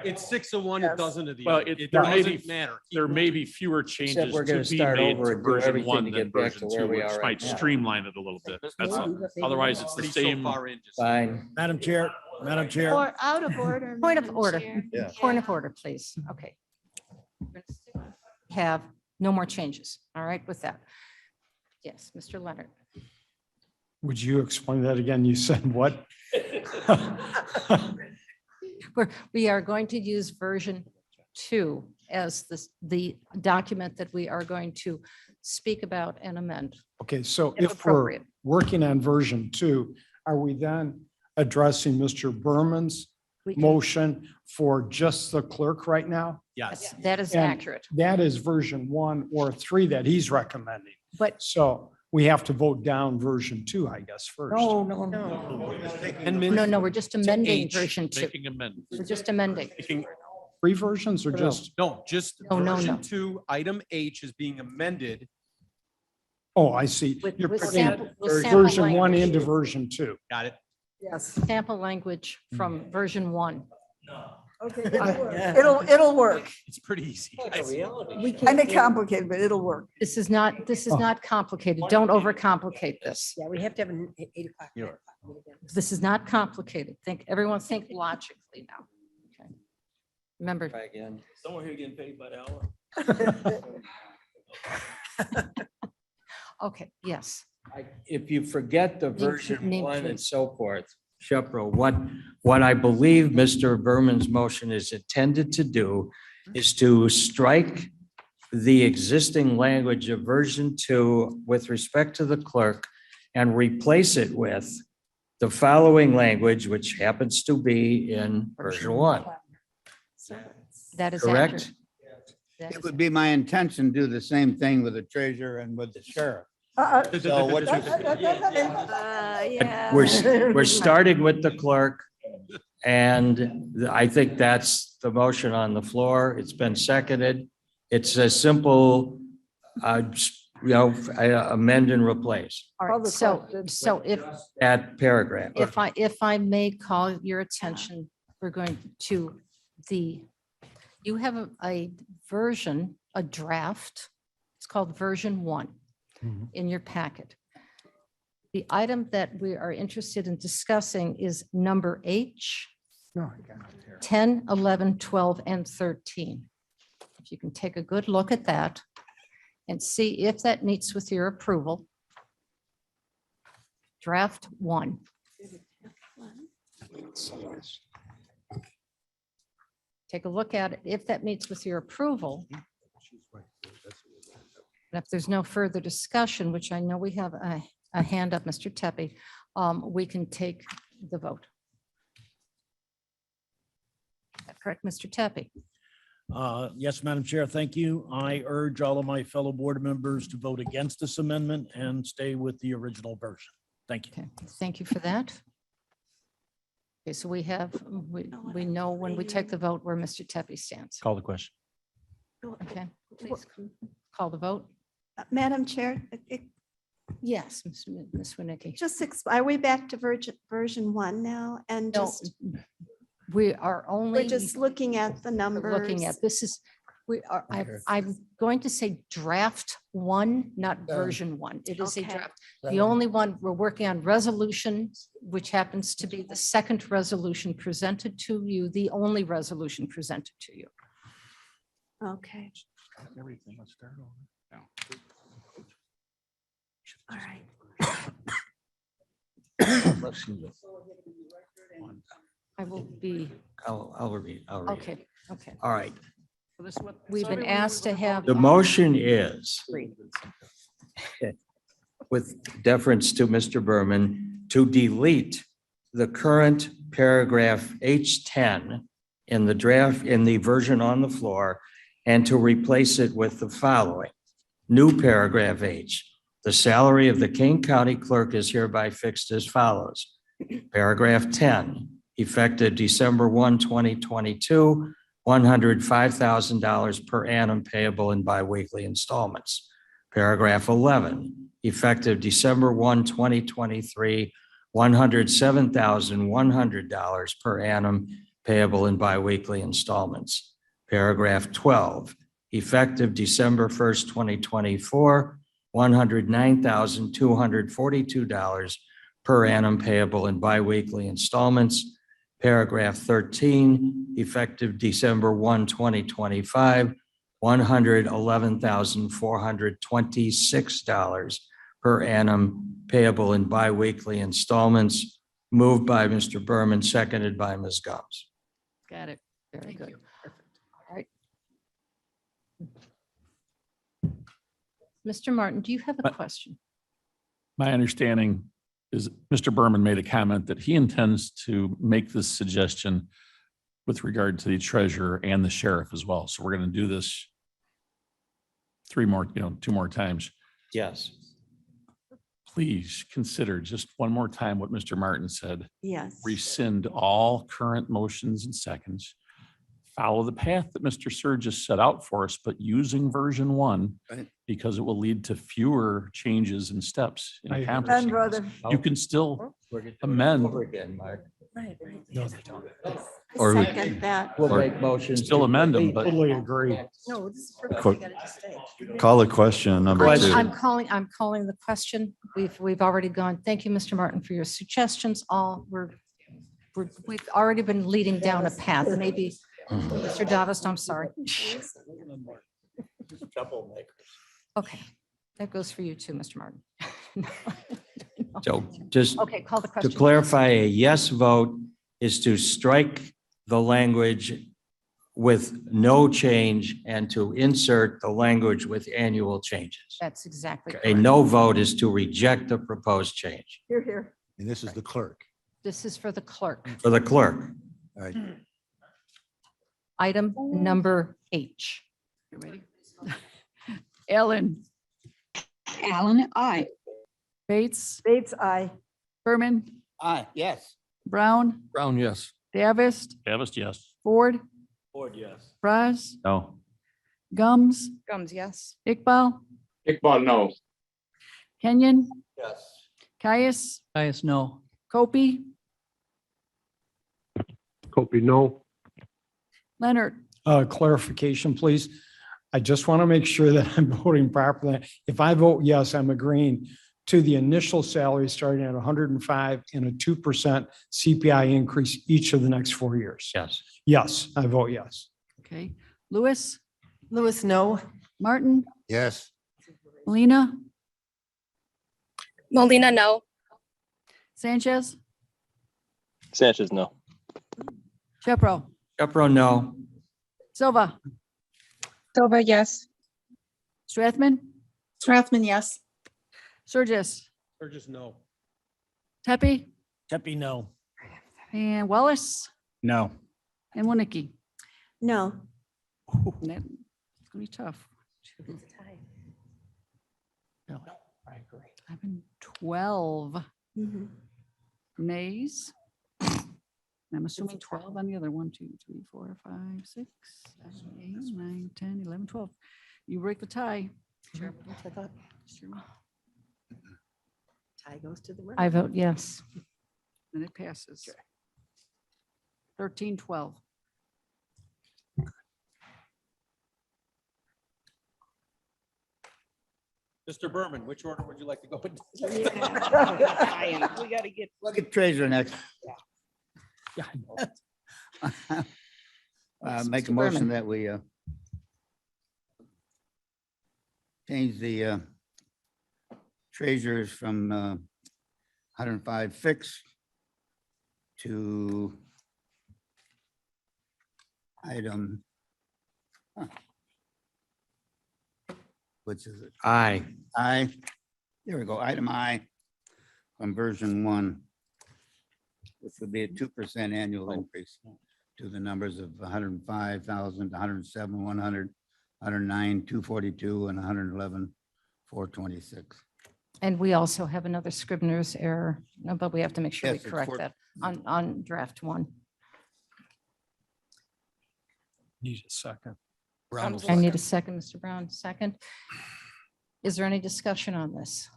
D: It's 6 of one, a dozen of the
N: well,
D: other. It
N: there may be,
D: doesn't matter.
N: there may be fewer changes
C: we're
N: to
C: gonna
N: be
C: start
N: made
C: over
N: to
C: and do
N: version
C: everything
N: 1
C: to
N: than
C: get back
N: version
C: to where
N: 2,
C: we
N: which
C: are
N: might
C: right now.
N: streamline it a little bit. That's all. Otherwise, it's the
D: Pretty so
N: same.
D: far in, just-
C: Fine.
O: Madam Chair,
F: Or out of order.
A: Point of
F: Madam
A: order.
F: Chair.
O: Yeah.
A: Point of order, please. Okay. Have no more changes. All right with that. Yes, Mr. Leonard.
M: Would you explain that again? You said what?
A: We are going to use version 2 as the document that we are going to speak about and amend.
M: Okay, so
A: If
M: if we're
A: appropriate.
M: working on version 2, are we then addressing Mr. Berman's
A: We can-
M: motion for just the clerk right now?
D: Yes.
A: That is
M: And
A: accurate.
M: That is version 1 or 3 that he's recommending.
A: But
M: So we have to vote down version 2, I guess, first.
C: No.
A: no, we're just amending
D: H,
A: version 2.
N: Making amendments.
A: We're just amending.
D: Making-
M: 3 versions or just,
D: No, just
A: No, no,
D: version
A: no.
D: 2, item H is being amended.
M: oh, I see.
A: With
M: You're
A: with
M: putting
A: sample with sample
M: version 1
A: language.
M: into version 2.
D: Got it?
A: Sample language from version 1.
L: It'll work.
D: It's pretty easy.
L: Kind of complicated, but it'll work.
A: This is not complicated. Don't overcomplicate this.
K: Yeah, we have to have an 8:00.
A: This is not complicated. Everyone think logically now. Okay. Remember,
C: Try again.
N: Someone here getting paid by the hour.
A: okay, yes.
C: If you forget the version
A: name,
C: 1 and
A: please.
C: so forth, Shepro, what I believe Mr. Berman's motion is intended to do is to strike the existing language of version 2 with respect to the clerk and replace it with the following language, which happens to be in version 1.
A: That is
C: Correct?
A: accurate. That
I: It
A: is-
I: would be my intention to do the same thing with the treasurer and with the sheriff. So what you-
F: Yeah.
C: We're starting with the clerk And I think that's the motion on the floor. It's been seconded. It's a simple, amend and replace
A: All right, so if,
C: that paragraph.
A: if I may call your attention, we're going to you have a version, a draft. It's called version 1 in your packet. The item that we are interested in discussing is number H, 10, 11, 12, and 13. If you can take a good look at that and see if that meets with your approval. Draft 1. Take a look at it. If that meets with your approval, and if there's no further discussion, which I know we have a hand up, Mr. Tepe, we can take the vote. Is that correct, Mr. Tepe?
N: Yes, Madam Chair, thank you. I urge all of my fellow board members to vote against this amendment and stay with the original version. Thank you.
A: Okay, thank you for that. Okay, so we know when we take the vote where Mr. Tepe stands.
Q: Call the question.
A: Okay, call the vote.
F: Madam Chair,
A: Yes, Ms. Winnicki.
F: just, are we back to version 1 now? And
A: No,
F: just,
A: we are only.
F: we're just looking at the numbers.
A: Looking at, this is, I'm going to say draft 1, not version 1. It is a
F: Okay.
A: draft. The only one, we're working on resolution, which happens to be the second resolution presented to you, the only resolution presented to you.
F: Okay,
Q: Everything, let's start over.
F: all right.
A: I will be,
C: I'll read.
A: okay, okay.
C: All right.
A: We've been asked to have.
C: The motion is, with deference to Mr. Berman, to delete the current paragraph H10 in the draft, in the version on the floor, and to replace it with the following. New paragraph H. The salary of the Kane County Clerk is hereby fixed as follows. Paragraph 10, effective December 1, 2022, $105,000 per annum payable in biweekly installments. Paragraph 11, effective December 1, 2023, $107,100 per annum payable in biweekly installments. Paragraph 12, effective December 1st, 2024, $109,242 per annum payable in biweekly installments. Paragraph 13, effective December 1, 2025, $111,426 per annum payable in biweekly installments. Moved by Mr. Berman, seconded by Ms. Gomes.
A: Got it. Very good. All right. Mr. Martin, do you have a question?
R: My understanding is Mr. Berman made a comment that he intends to make this suggestion with regard to the treasurer and the sheriff as well. So we're going to do this 2 more times.
C: Yes.
R: Please consider just one more time what Mr. Martin said.
F: Yes.
R: Rescind all current motions and seconds. Follow the path that Mr. Surges set out for us, but using version 1,
I: Right.
R: because it will lead to fewer changes and steps in
M: I agree.
R: accomplishing
F: Done,
R: this.
F: brother.
R: You can still amend.
C: Over again, Mark.
F: Right, right.
R: No, they don't.
C: Or we-
F: Second that.
C: We'll
R: Or
C: make motions.
R: Still amend them, but
M: Totally agree.
F: No, this is for.
O: Call the question number
C: Question.
O: 2.
A: I'm calling the question. We've already gone. Thank you, Mr. Martin, for your suggestions. We've already been leading down a path. Maybe, Mr. Davis, I'm sorry. Okay, that goes for you too, Mr. Martin.
C: So just
A: Okay, call the
C: to
A: question.
C: clarify, a yes vote is to strike the language with no change and to insert the language with annual changes.
A: That's exactly
C: A
A: correct.
C: no vote is to reject the proposed change
F: Here, here.
O: And this is the clerk.
A: This is for the clerk.
C: for the clerk.
O: All right.
A: Item number H.
B: You ready? Ellen,
L: Alan, aye.
B: Bates,
F: Bates, aye.
B: Berman,
I: Aye, yes.
B: Brown,
J: Brown, yes.
B: Davis,
R: Davis, yes.
B: Ford,
N: Ford, yes.
B: Braz,
J: No.
B: Gums,
K: Gums, yes.
B: Iqbal,
E: Iqbal, no.
B: Kenyon,
I: Yes.
B: Caius,
P: Caius, no.
B: Copy,
S: Copy, no.
B: Leonard.
M: Clarification, please. I just want to make sure that I'm voting properly. If I vote yes, I'm agreeing to the initial salary starting at 105 and a 2% CPI increase each of the next 4 years.
C: Yes.
M: Yes, I vote yes.
B: Okay. Lewis,
K: Lewis, no.
B: Martin,
I: Yes.
B: Molina,
H: Molina, no.
B: Sanchez,
G: Sanchez, no.
B: Shepro,
C: Shepro, no.
B: Silva,
K: Silva, yes.
B: Strathman,
K: Strathman, yes.
B: Surges,
D: Burgess, no.
B: Tepe,
N: Tepe, no.
B: and Wallace,
Q: No.
B: and Winnicke.
F: No.
B: It's gonna be tough.
M: I agree.
B: 11, 12
F: Mhm.
B: nays. I'm assuming 12 on the other. 1, 2, 3, 4, 5, 6, 7, 8, 9, 10, 11, 12. You break the tie.
A: Sure. Tie goes to the winner.
B: I vote yes. And it passes. 13, 12.
D: Mr. Berman, which order would you like to go in?
K: We gotta get.
I: Look at treasurer next.
B: Yeah.
I: Make
B: Mr.
I: a motion
B: Berman.
I: that we change the treasurers from 105 fixed to item, which is it?
C: Aye.
I: I, there we go, item I on version 1, which would be a 2% annual increase to the numbers of 105,000, 107, 100, 109, 242, and 111, 426.
A: And we also have another Scribner's error, no, but we have to make sure we
I: Yes, it's
A: correct
I: for-
A: that on draft 1.
M: Need a second.
A: I need a second, Mr. Brown, second. Is there any discussion on this?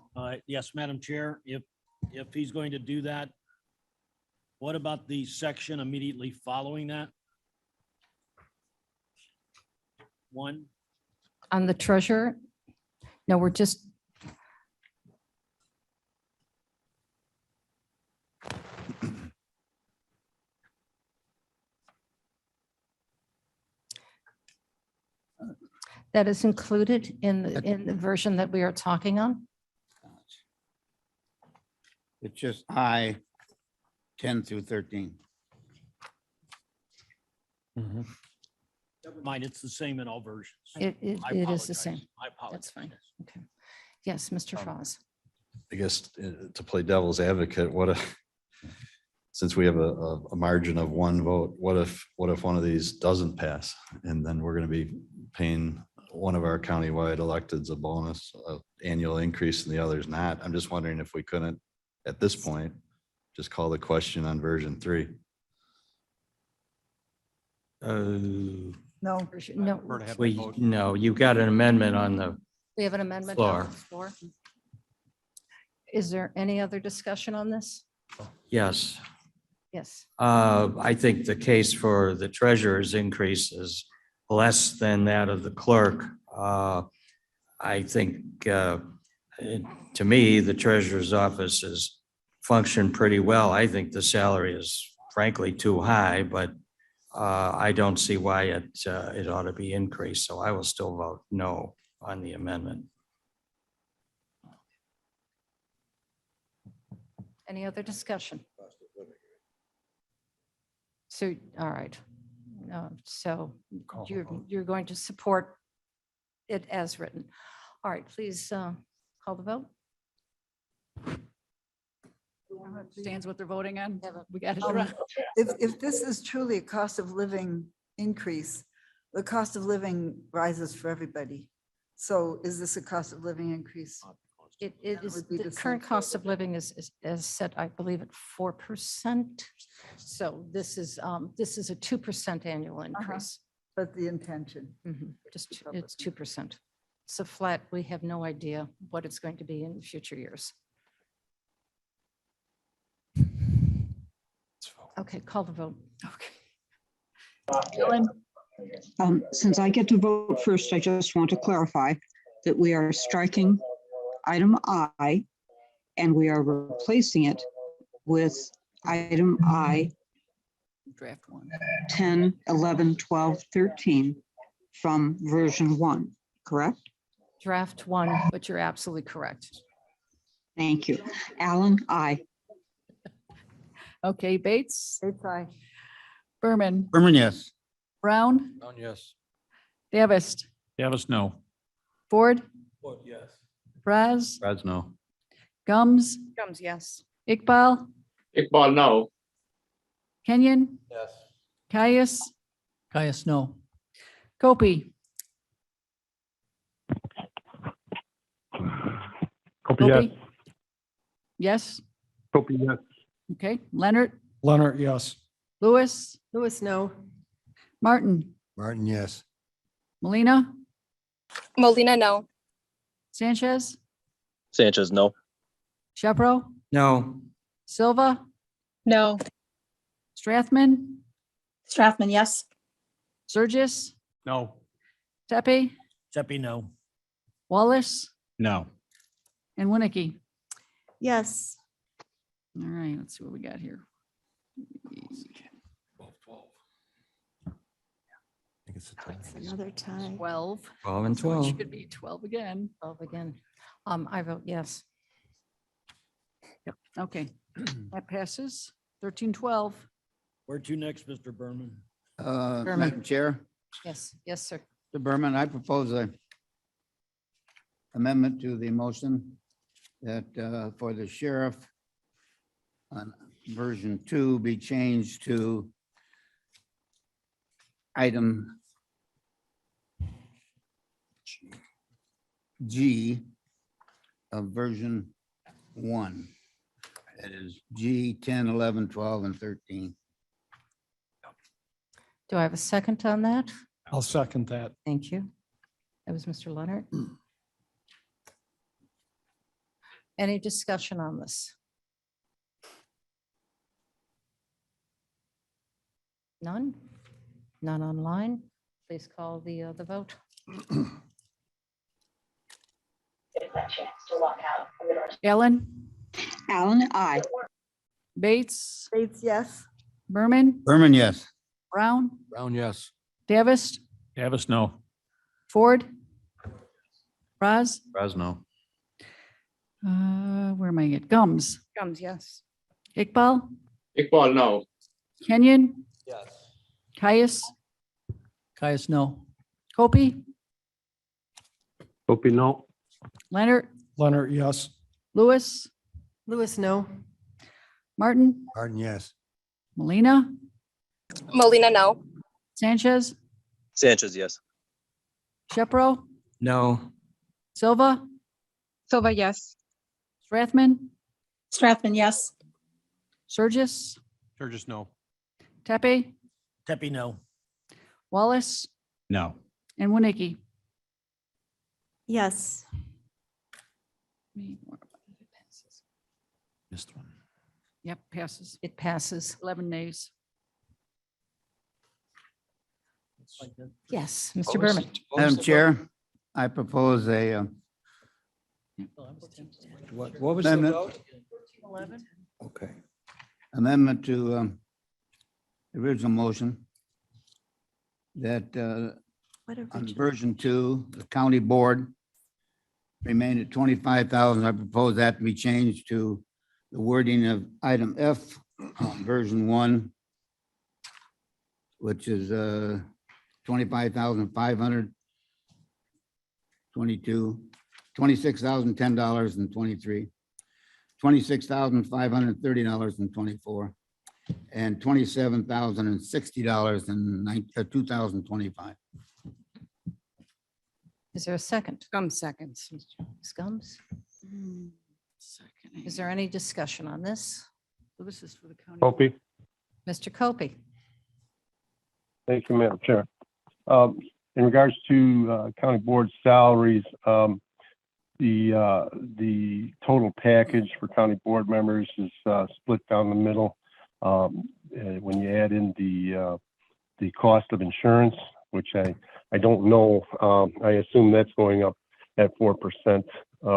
N: Yes, Madam Chair, if he's going to do that, what about the section immediately following that? 1,
A: On the treasurer? No, we're just. That is included in the version that we are talking on?
I: It's just I, 10 through 13.
N: never mind, it's the same in all versions.
A: It
N: I
A: is the
N: apologize.
A: same.
N: I apologize.
A: That's fine. Okay. Yes, Mr. Foz.
S: I guess to play devil's advocate, what if, since we have a margin of 1 vote, what if one of these doesn't pass? And then we're going to be paying one of our countywide electeds a bonus, annual increase and the others not. I'm just wondering if we couldn't, at this point, just call the question on version 3.
A: No. No,
C: No, you've got an amendment on the
A: we have an amendment on the floor. Is there any other discussion on this?
C: yes.
A: Yes.
C: I think the case for the treasurer's increase is less than that of the clerk. I think, to me, the treasurer's office has functioned pretty well. I think the salary is frankly too high, but I don't see why it ought to be increased. So I will still vote no on the amendment.
A: Any other discussion? So, all right. So you're going to support it as written. All right, please call the vote.
B: Stands what they're voting on. We got
K: Um,
B: it.
K: If this is truly a cost of living increase, the cost of living rises for everybody. So is this a cost of living increase?
A: It
B: That
A: is,
B: would be
A: the
B: the
A: current
B: same
A: cost of living is set, I believe, at 4%. So this is a 2% annual increase.
B: But the intention.
A: Just, it's 2%. So flat, we have no idea what it's going to be in future years. Okay, call the vote.
B: Ellen?
L: Since I get to vote first, I just want to clarify that we are striking item I and we are replacing it with item I
B: Draft one.
L: 10, 11, 12, 13 from version 1, correct?
A: Draft 1, but you're absolutely correct.
L: Thank you. Alan, I.
B: Okay, Bates?
F: Bates, aye.
B: Berman?
I: Berman, yes.
B: Brown?
J: Brown, yes.
B: Davis?
R: Davis, no.
B: Ford?
J: Yes.
B: Raz?
S: Brad's no.
B: Gums?
K: Gums, yes.
B: Iqbal?
E: Iqbal, no.
B: Kenyon?
J: Yes.
B: Caius?
P: Caius, no.
B: Kopi?
M: Copy, yes.
B: Kopi? Yes.
M: Copy, yes.
B: Okay, Leonard?
M: Leonard, yes.
B: Lewis?
F: Lewis, no.
B: Martin?
O: Martin, yes.
B: Molina?
K: Molina, no.
B: Sanchez?
G: Sanchez, no.
B: Shepro?
C: No,
B: Silva?
K: No.
B: Strathman?
F: Strathman, yes.
B: Surgis?
D: No.
B: Tepe?
N: Seppi, no.
Q: No.
B: Wallace? And Winnicky?
F: Yes.
B: All right, let's see what we got here.
F: Another tie.
B: 12.
C: 12 and
B: So it
C: 12.
B: should be 12 again.
A: 12 again. I vote yes.
B: Yep, okay. That passes. 13-12.
N: Where to next, Mr. Berman?
I: Madam Chair,
A: Yes, yes, sir.
I: Mr. Berman, I propose a amendment to the motion that for the sheriff on version 2 be changed to item G of version 1. That is G 10, 11, 12, and 13.
A: Do I have a second on that?
M: I'll second that.
A: Thank you. That was Mr. Leonard. Any discussion on this? None? None online? Please call the vote.
B: Ellen?
L: Alan, I.
B: Bates?
F: Bates, yes.
B: Berman?
I: Berman, yes.
B: Brown?
J: Brown, yes.
B: Davis?
R: Davis, no.
B: Ford? Raz?
S: Brad's no.
B: Where am I at? Gums?
K: Gums, yes.
B: Iqbal?
E: Iqbal, no.
B: Kenyon?
J: Yes.
B: Caius?
P: Caius, no.
B: Kopi?
M: Copy, no.
B: Leonard?
M: Leonard, yes.
B: Lewis?
F: Lewis, no.
B: Martin?
O: Martin, yes.
B: Molina?
K: Molina, no.
B: Sanchez?
G: Sanchez, yes.
B: Shepro?
C: No,
B: Silva?
K: Silva, yes.
B: Strathman?
F: Strathman, yes.
B: Surgis?
D: Sturgis, no.
B: Tepe?
N: Seppi, no.
Q: Wallace?
G: No.
B: And Winnicky?
F: Yes.
Q: Missed one.
B: Yep, passes.
A: It passes.
B: 11 nays.
A: Yes, Mr. Berman.
I: Madam Chair, I propose a
C: what was the
I: amendment,
C: vote?
B: 11?
C: Okay.
I: amendment to the original motion that
F: What
I: on
F: original?
I: version 2, the county board remained at 25,000. I propose that to be changed to the wording of item F on version 1, which is 25,500, 22, $26,010.23, $26,530.24, and $27,060 in 2025.
A: Is there a second?
K: Gums seconds.
A: Ms. Gums? Is there any discussion on this?
B: So this is for the county.
T: Opie,
A: Mr. Copey?
T: thank you, Madam Chair. In regards to county board salaries, the total package for county board members is split down the middle. When you add in the cost of insurance, which I don't know, I assume that's going up at 4%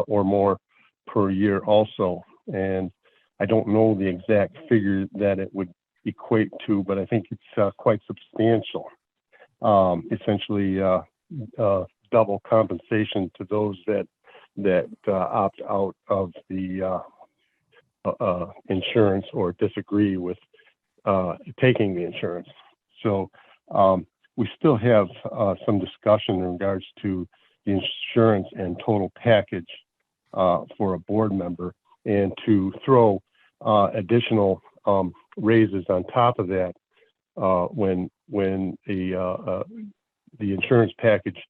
T: or more per year also. And I don't know the exact figure that it would equate to, but I think it's quite substantial. Essentially, double compensation to those that opt out of the insurance or disagree with taking the insurance. So we still have some discussion in regards to the insurance and total package for a board member, and to throw additional raises on top of that when the insurance package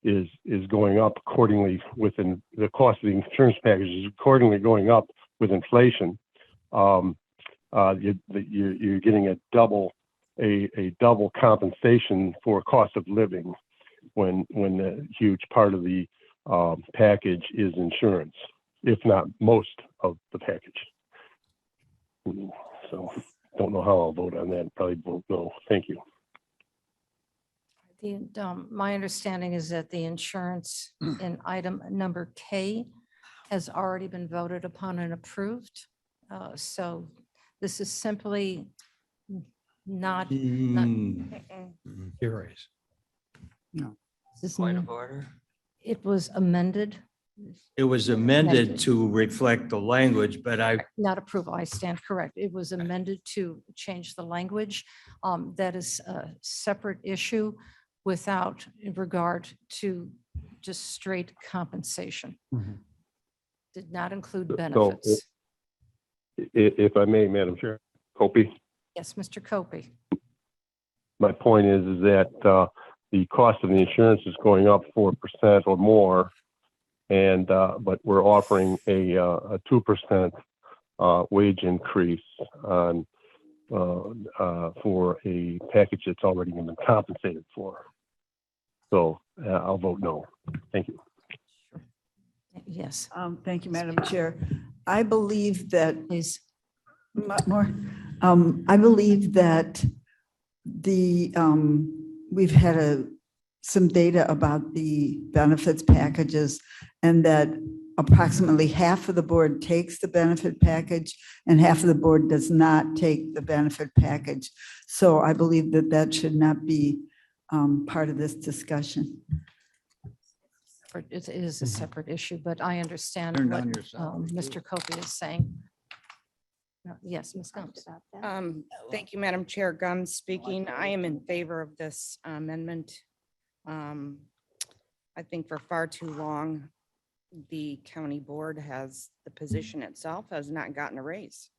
T: is going up accordingly within the cost of the insurance package is accordingly going up with inflation. You're getting a double compensation for cost of living when a huge part of the package is insurance, if not most of the package. So don't know how I'll vote on that. Probably won't know. Thank you.
A: My understanding is that the insurance in item number K has already been voted upon and approved. So this is simply not.
C: Curious.
I: No.
C: Point of order.
A: It was amended,
C: It was amended to reflect the language, but
A: not approval. I stand correct. It was amended to change the language. That is a separate issue without regard to just straight compensation. Did not include
T: So,
A: benefits.
T: if I may, Madam Chair, Opie,
A: Yes, Mr. Copey.
T: my point is that the cost of the insurance is going up 4% or more, and but we're offering a 2% wage increase on for a package that's already been compensated for. So I'll vote no. Thank you.
A: Yes.
U: Thank you, Madam Chair. I believe that
A: Please.
U: more. I believe that we've had some data about the benefits packages, and that approximately half of the board takes the benefit package and half of the board does not take the benefit package. So I believe that that should not be part of this discussion.
A: It is a separate issue, but I understand
I: Turn
A: what
I: down your salary,
A: Mr. Copey is saying. Yes, Ms. Gomes.
K: Thank you, Madam Chair. Guns speaking. I am in favor of this amendment. I think for far too long, the county board the position itself has not gotten a raise.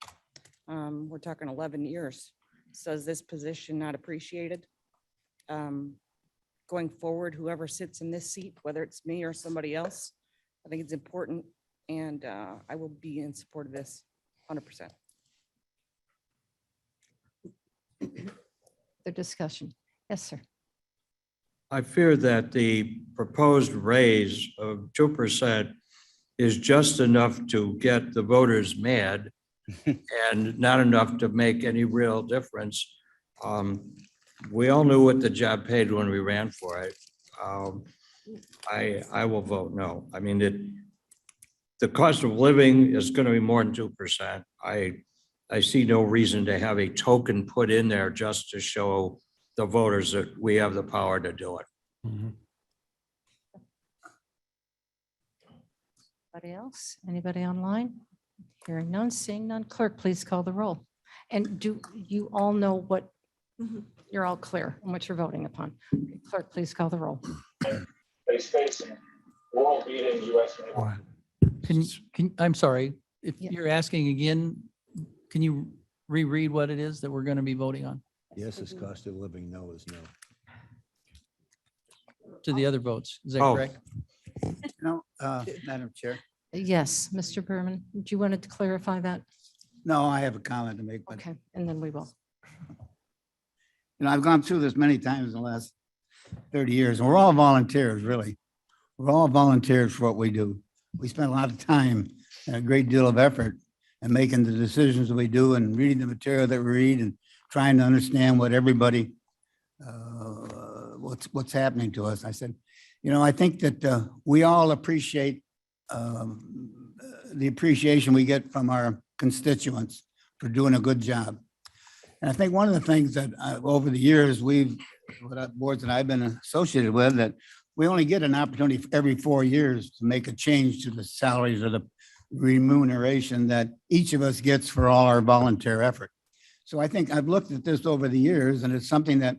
K: We're talking 11 years. So is this position not appreciated? Going forward, whoever sits in this seat, whether it's me or somebody else, I think it's important, and I will be in support of this 100%.
A: The discussion. Yes, sir.
C: I fear that the proposed raise of 2% is just enough to get the voters mad and not enough to make any real difference. We all knew what the job paid when we ran for it. I will vote no. I mean, the cost of living is going to be more than 2%. I see no reason to have a token put in there just to show the voters that we have the power to do it.
A: Anybody else? Anybody online? Hearing none, seeing none. Clerk, please call the roll. And do you all know what, you're all clear on what you're voting upon? Clerk, please call the roll.
P: I'm sorry, if you're asking again, can you reread what it is that we're going to be voting on
O: Yes, it's cost of living. No is no.
P: to the other votes? Is that
C: Oh.
P: correct?
I: No, Madam Chair,
A: Yes, Mr. Berman, do you want to clarify that?
I: No, I have a comment to make, but
A: Okay, and then we will.
I: I've gone through this many times in the last 30 years, and we're all volunteers, really. We're all volunteers for what we do. We spend a lot of time and a great deal of effort in making the decisions that we do and reading the material that we read and trying to understand what everybody, what's happening to us. I said, I think that we all appreciate the appreciation we get from our constituents for doing a good job. And I think one of the things that over the years, boards that I've been associated with, that we only get an opportunity every 4 years to make a change to the salaries or the remuneration that each of us gets for all our volunteer effort. So I think I've looked at this over the years, and it's something that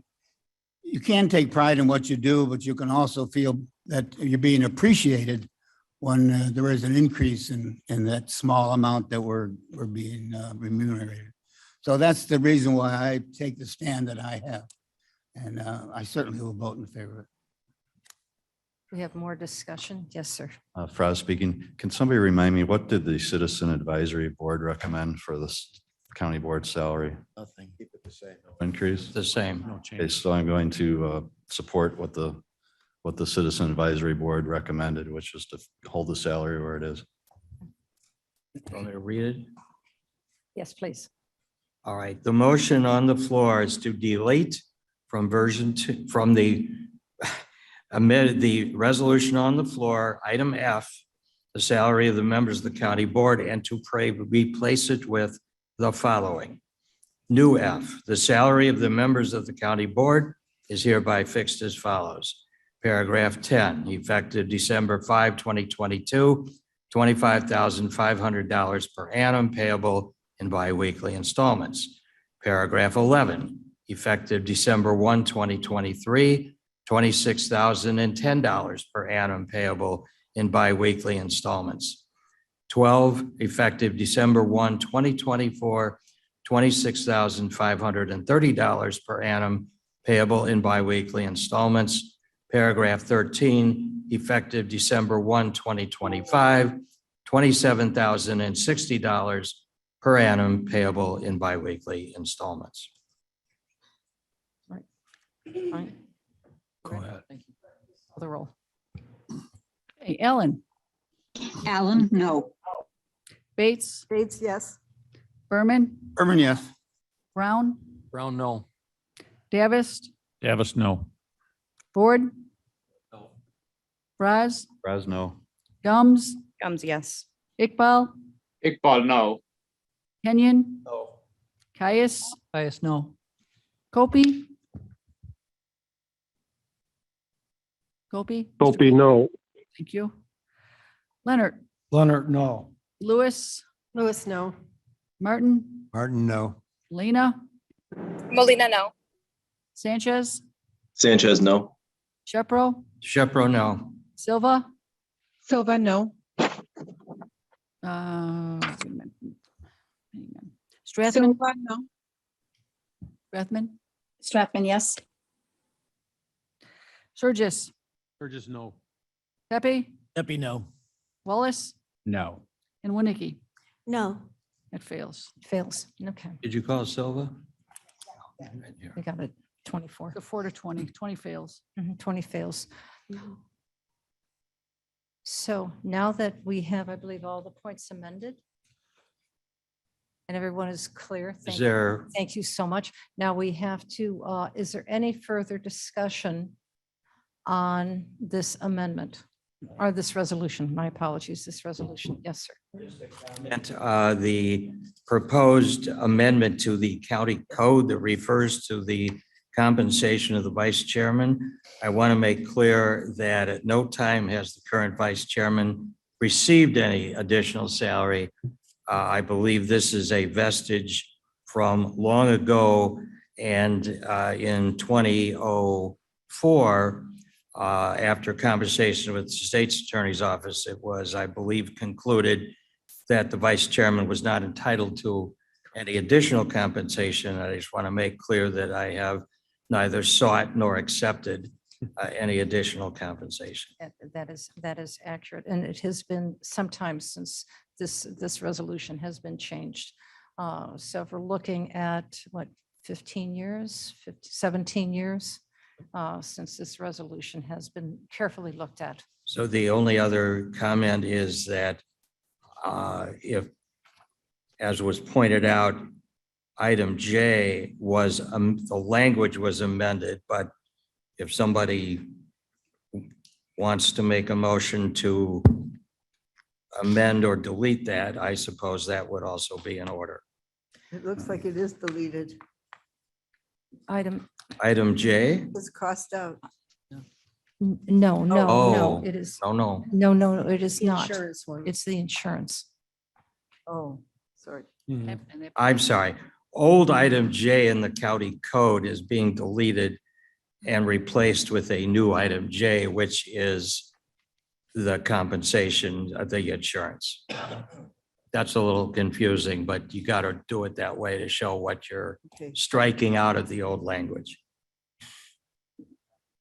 I: you can take pride in what you do, but you can also feel that you're being appreciated when there is an increase in that small amount that we're being remunerated. So that's the reason why I take the stand that I have. And I certainly will vote in favor of it.
A: We have more discussion. Yes, sir.
S: Fraz speaking. Can somebody remind me, what did the Citizen Advisory Board recommend for this county board salary
O: Nothing. Keep it the same.
S: increase?
C: The same.
R: No
S: Okay,
R: change.
S: so I'm going to support what the Citizen Advisory Board recommended, which is to hold the salary where it is.
C: Want me to read it?
A: Yes, please.
C: All right, the motion on the floor is to delete from version 2, from the amended, the resolution on the floor, item F, the salary of the members of the county board, and to replace it with the following. New F, the salary of the members of the county board is hereby fixed as follows. Paragraph 10, effective December 5, 2022, $25,500 per annum payable in biweekly installments. Paragraph 11, effective December 1, 2023, $26,010 per annum payable in biweekly installments. 12, effective December 1, 2024, $26,530 per annum payable in biweekly installments. Paragraph 13, effective December 1, 2025, $27,060 per annum payable in biweekly installments.
A: Fine.
J: Go ahead.
A: Thank you. Call the roll.
B: Hey, Ellen,
L: Allen, no.
B: Bates,
U: Bates, yes.
B: Berman,
I: Berman, yes.
B: Brown,
J: Brown, no.
B: Davis,
R: Davis, no.
B: Ford,
J: No.
B: Fraz,
S: Fresno,
B: Gums,
K: Gums, yes.
B: Iqbal,
E: Iqbal, no.
B: Kenyon,
J: No.
B: Caius,
P: Bias, no.
B: Kopi. Kopi,
T: Opie, no.
B: thank you. Leonard,
M: Leonard, no.
B: Lewis,
F: Lewis, no.
B: Martin,
O: Martin, no.
B: Lena,
K: Molina, no.
B: Sanchez,
G: Sanchez, no.
B: Shepro,
C: Shepro, no.
B: Silva,
K: Silva, no.
B: wait a minute. Hang on. Strathman,
K: no.
B: Strathman,
K: Strathman, yes.
B: Surgis,
D: Or just no.
B: Pepe,
N: Epi, no.
B: Wallace,
Q: No.
B: and Winnicke.
F: No.
B: It fails.
A: Fails. Okay,
C: Did you call Silva?
A: we got it. 24.
B: So 4 to 20, 20 fails.
A: 20 fails. So now that we have, I believe, all the points amended and everyone is clear.
C: Is there,
A: Thank you so much. Now we have to, is there any further discussion on this amendment or this resolution? My apologies, this resolution. Yes, sir.
C: the proposed amendment to the county code that refers to the compensation of the vice chairman? I want to make clear that at no time has the current vice chairman received any additional salary. I believe this is a vestige from long ago, and in 2004, after conversation with the state's attorney's office, it was, I believe, concluded that the vice chairman was not entitled to any additional compensation. I just want to make clear that I have neither sought nor accepted any additional compensation.
A: That is accurate. And it has been some time since this resolution has been changed. So if we're looking at what, 15 years, 17 years since this resolution has been carefully looked at.
C: So the only other comment is that if, as was pointed out, item J was, the language was amended, but if somebody wants to make a motion to amend or delete that, I suppose that would also be in order.
U: It looks like it is deleted.
C: Item J?
U: It's crossed out.
A: No, no,
C: Oh,
A: no, it is.
C: no.
A: No, it is
U: The
A: not.
U: insurance one.
A: It's the insurance.
U: Oh, sorry.
C: I'm sorry. Old item J in the county code is being deleted and replaced with a new item J, which is the compensation of the insurance. That's a little confusing, but you got to do it that way to show what you're striking out of the old language.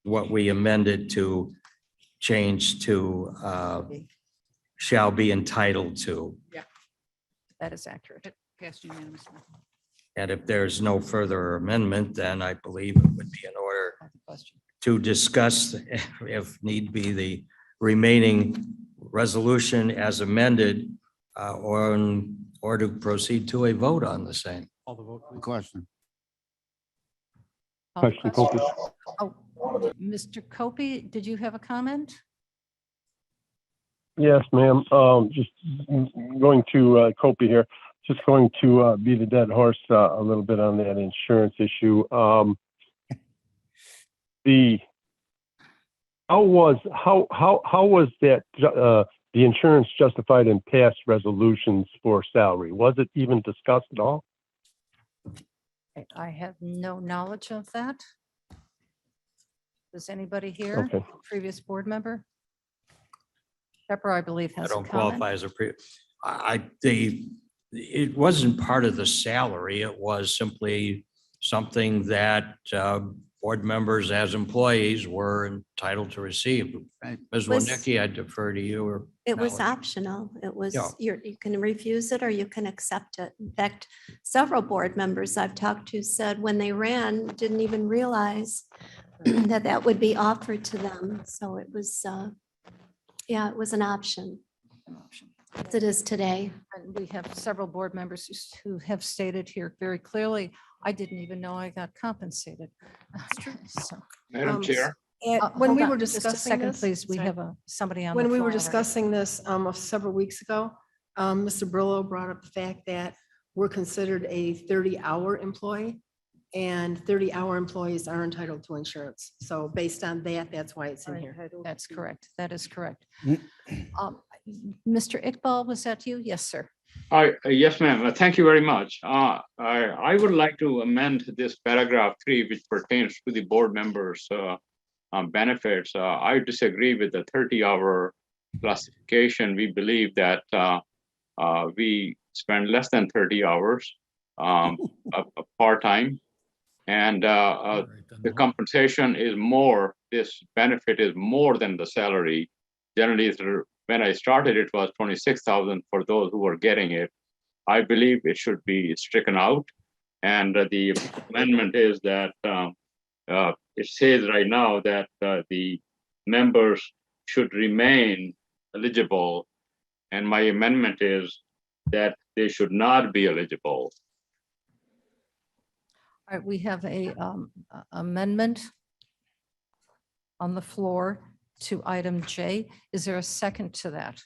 C: What we amended to change to shall be entitled to.
A: Yeah, that is accurate.
B: Passed unanimously.
C: And if there's no further amendment, then I believe it would be in order to discuss, if need be, the remaining resolution as amended, or to proceed to a vote on the same.
I: Question.
T: Question, Kopi.
A: Oh, Mr. Copey, did you have a comment?
T: Yes, ma'am. Just going to Kopi here. Just going to beat a dead horse a little bit on that insurance issue. How was that the insurance justified in past resolutions for salary? Was it even discussed at all?
A: I have no knowledge of that. Does anybody here?
T: Okay.
A: Previous board member? Pepper, I believe,
C: I
A: has a
C: don't
A: comment.
C: qualify as a it wasn't part of the salary. It was simply something that board members as employees were entitled to receive. Ms.
F: Was-
C: Winicky, I defer to you. Or
F: It was
C: knowledge.
F: optional. It was,
C: Yeah.
F: you can refuse it or you can accept it. In fact, several board members I've talked to said when they ran, didn't even realize that that would be offered to them. So it was, yeah, it was an option. As it is today.
A: And we have several board members who have stated here very clearly, I didn't even know I got compensated. That's true.
E: Madam Chair.
H: When we
A: Hold
H: were
A: on, just a
H: discussing
A: second,
H: this.
A: please. We
H: sorry.
A: have somebody on the
H: When we
A: floor
H: were
A: already.
H: discussing this several weeks ago, Mr. Brillo brought up the fact that we're considered a 30-hour employee and 30-hour employees are entitled to insurance. So based on that, that's why it's in here.
A: That's correct. That is correct. Mr. Iqbal, was that you? Yes, sir.
E: Yes, ma'am. Thank you very much. I would like to amend this paragraph 3, which pertains to the board members' benefits. I disagree with the 30-hour classification. We believe that we spend less than 30 hours part-time, and the compensation is more. This benefit is more than the salary. Generally, when I started, it was 26,000 for those who were getting it. I believe it should be stricken out. And the amendment is that it says right now that the members should remain eligible. And my amendment is that they should not be eligible.
A: All right, we have a amendment on the floor to item J. Is there a second to that?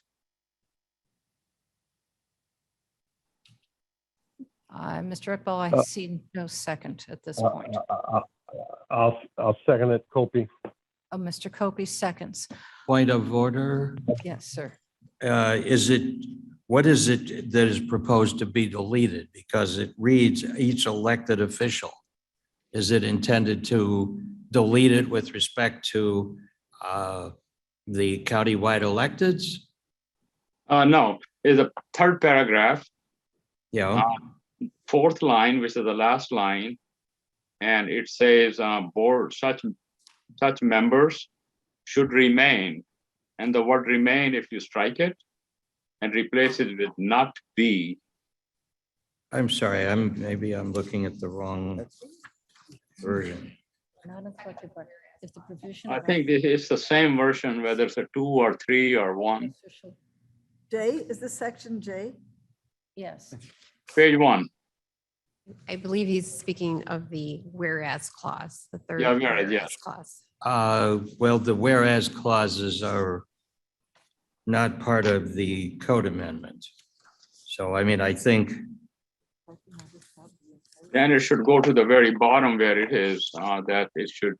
A: Mr. Iqbal, I see no second at this point.
T: I'll second it, Kopi.
A: Oh, Mr. Copey seconds.
C: Point of order.
A: Yes, sir.
C: What is it that is proposed to be deleted? Because it reads each elected official. Is it intended to delete it with respect to the countywide electeds?
E: No, is a third paragraph.
C: Yeah.
E: Fourth line, which is the last line, and it says such such members should remain. And the word remain, if you strike it and replace it with not be.
C: I'm sorry, maybe I'm looking at the wrong version.
A: Not inflected, but if the provision.
E: I think this is the same version, whether it's a 2 or 3 or 1.
U: J, is this section J?
A: Yes.
E: Page 1.
L: I believe he's speaking of the whereas clause, the third.
E: Yeah, whereas,
L: whereas
E: yes.
L: Clause.
C: Well, the whereas clauses are not part of the code amendment. So, I mean, I think
E: Then it should go to the very bottom where it is, that it should,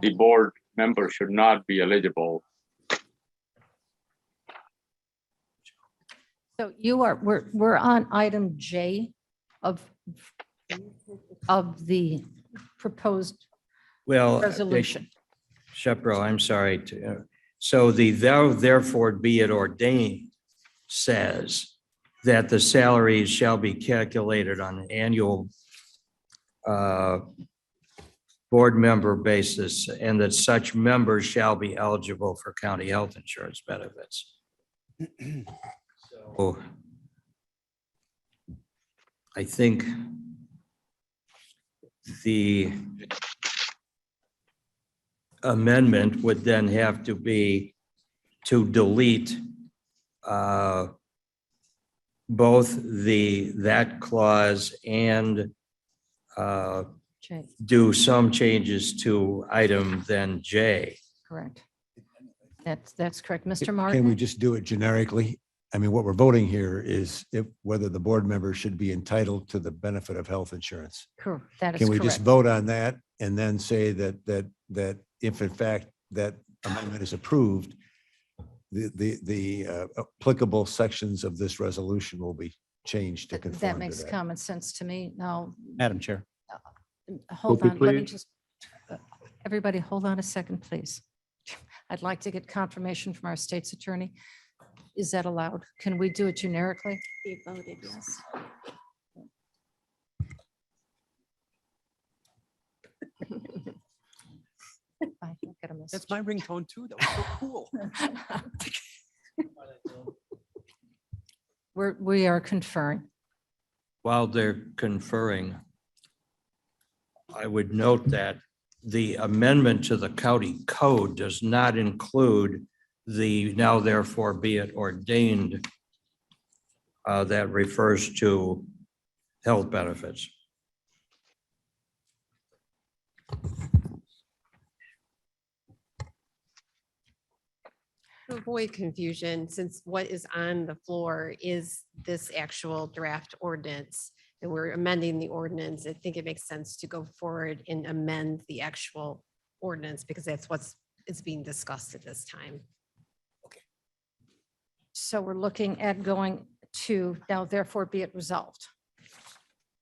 E: the board member should not be eligible.
A: So we're on item J of the proposed
C: well,
A: resolution.
C: Shepro, I'm sorry to, so the therefore be it ordained says that the salaries shall be calculated on an annual board member basis and that such members shall be eligible for county health insurance benefits. So I think the amendment would then have to be to delete both that clause and
A: J,
C: do some changes to item then J.
A: correct. That's correct. Mr.
O: Can we
A: Martin?
O: just do it generically? I mean, what we're voting here is whether the board member should be entitled to the benefit of health insurance.
A: Correct. That is
O: Can we just
A: correct.
O: vote on that and then say that if in fact that amendment is approved, the applicable sections of this resolution will be changed to
A: That
O: conform to
A: makes
O: that?
A: common sense to me. Now,
Q: Madam Chair.
A: hold
O: Opie,
A: on, let me
O: please.
A: just, everybody, hold on a second, please. I'd like to get confirmation from our state's attorney. Is that allowed? Can we do it generically?
F: He voted yes.
A: I think I missed.
D: That's my ringtone too. That was so cool.
A: We are conferring.
C: While they're conferring, I would note that the amendment to the county code does not include the now therefore be it ordained that refers to health benefits.
L: To avoid confusion, since what is on the floor is this actual draft ordinance, and we're amending the ordinance, I think it makes sense to go forward and amend the actual ordinance because that's what's is being discussed at this time.
A: So we're looking at going to now therefore be it resolved,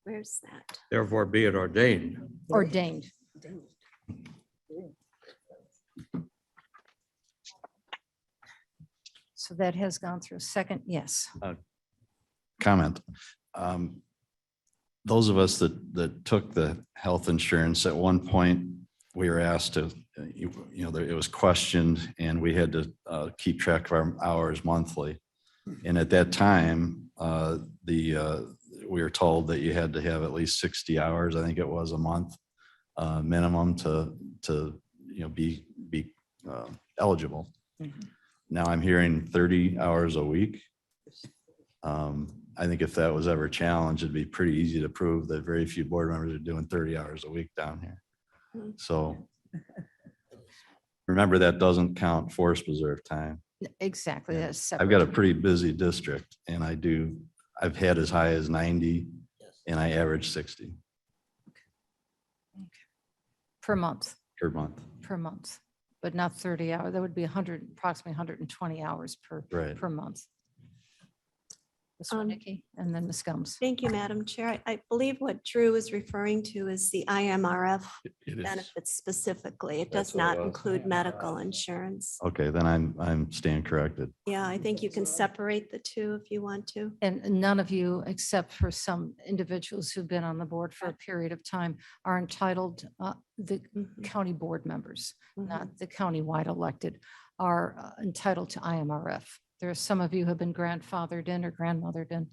F: Where's that?
C: Therefore be it ordained.
A: ordained. So that has gone through. Second, yes.
S: Comment. Those of us that took the health insurance, at one point, we were asked to, it was questioned and we had to keep track of our hours monthly. And at that time, we were told that you had to have at least 60 hours, I think it was a month minimum to be eligible. Now I'm hearing 30 hours a week. I think if that was ever challenged, it'd be pretty easy to prove that very few board members are doing 30 hours a week down here. So remember, that doesn't count forest preserve time.
A: Exactly. That's
S: I've got a
A: separate.
S: pretty busy district and I've had as high as 90 and I average 60
A: Per month,
S: per month.
A: but not 30 hours. That would be approximately 120 hours
S: Right.
A: per month. Ms. Warnicki, and then Ms. Gums.
F: Thank you, Madam Chair. I believe what Drew is referring to is the IMRF
S: It is.
F: benefits specifically. It
S: That's
F: does
S: what it
F: not
S: was.
F: include medical insurance.
S: Okay, then I'm staying corrected.
F: Yeah, I think you can separate the two if you want to.
A: And none of you, except for some individuals who've been on the board for a period of time, are entitled, the county board members, not the county-wide elected, are entitled to IMRF. There are some of you who have been grandfathered in or grandmothered in,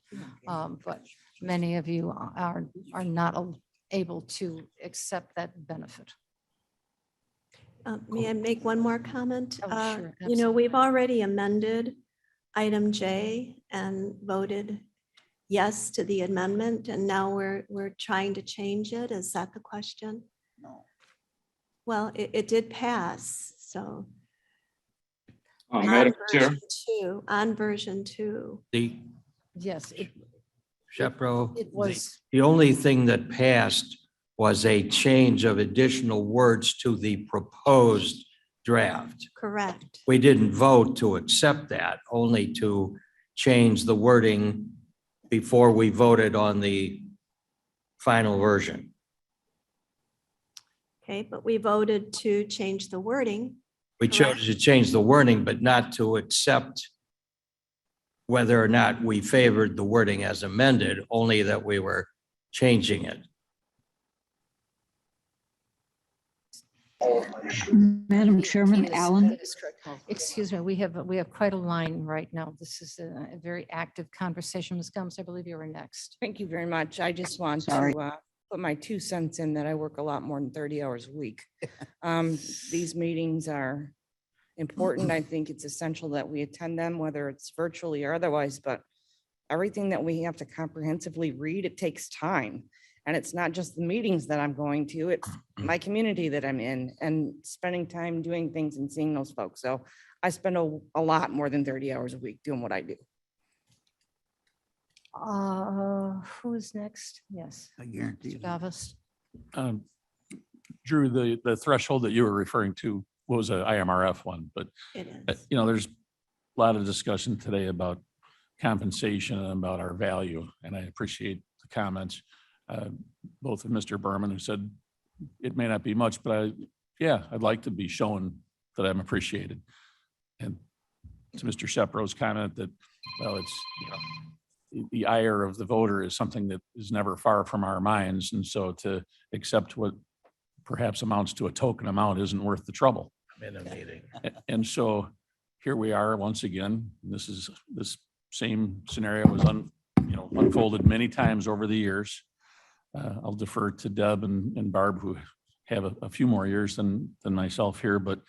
A: but many of you are not able to accept that benefit.
F: May I make one more comment?
A: Oh, sure,
F: You know, we've already amended item J and voted yes to the amendment, and now we're trying to change it. Is that the question?
I: No.
F: Well, it did pass, so.
E: Madam Chair.
F: On version 2.
A: Yes,
C: Shepro,
A: it was.
C: the only thing that passed was a change of additional words to the proposed draft.
F: Correct.
C: We didn't vote to accept that, only to change the wording before we voted on the final version.
F: Okay, but we voted to change the wording.
C: We chose to change the wording, but not to accept whether or not we favored the wording as amended, only that we were changing it.
R: Madam Chairman,
A: Yes,
R: Allen.
A: that is correct. Excuse me, we have quite a line right now. This is a very active conversation. Ms. Gums, I believe you were next.
K: Thank you very much. I just want
R: Sorry.
K: to put my 2 cents in that I work a lot more than 30 hours a week. These meetings are important. I think it's essential that we attend them, whether it's virtually or otherwise, but everything that we have to comprehensively read, it takes time. And it's not just the meetings that I'm going to, it's my community that I'm in and spending time doing things and seeing those folks. So I spend a lot more than 30 hours a week doing what I do.
A: Who is next? Yes.
I: I guarantee
A: Mr. Davis.
J: Drew, the threshold that you were referring to was a IMRF one, but
F: It is.
J: there's a lot of discussion today about compensation and about our value, and I appreciate the comments. Both of Mr. Berman, who said it may not be much, but I'd like to be shown that I'm appreciated. And to Mr. Shepro's comment that, well, it's, the ire of the voter is something that is never far from our minds. And so to accept what perhaps amounts to a token amount isn't worth the trouble.
C: In a meeting.
J: And so here we are once again. This same scenario was unfolded many times over the years. I'll defer to Deb and Barb, who have a few more years than myself here, but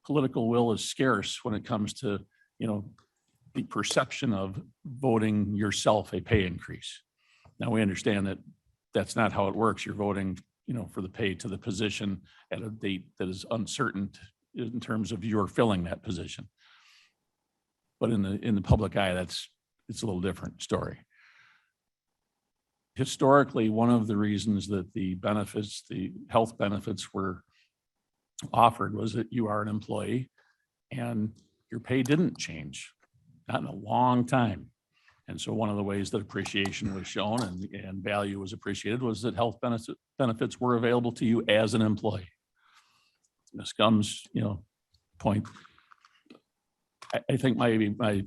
J: political will is scarce when it comes to, the perception of voting yourself a pay increase. Now, we understand that that's not how it works. You're voting, for the pay to the position at a date that is uncertain in terms of your filling that position. But in the public eye, it's a little different story. Historically, one of the reasons that the health benefits were offered was that you are an employee and your pay didn't change, not in a long time. And so one of the ways that appreciation was shown and value was appreciated was that health benefits were available to you as an employee. Ms. Gums, point. I think my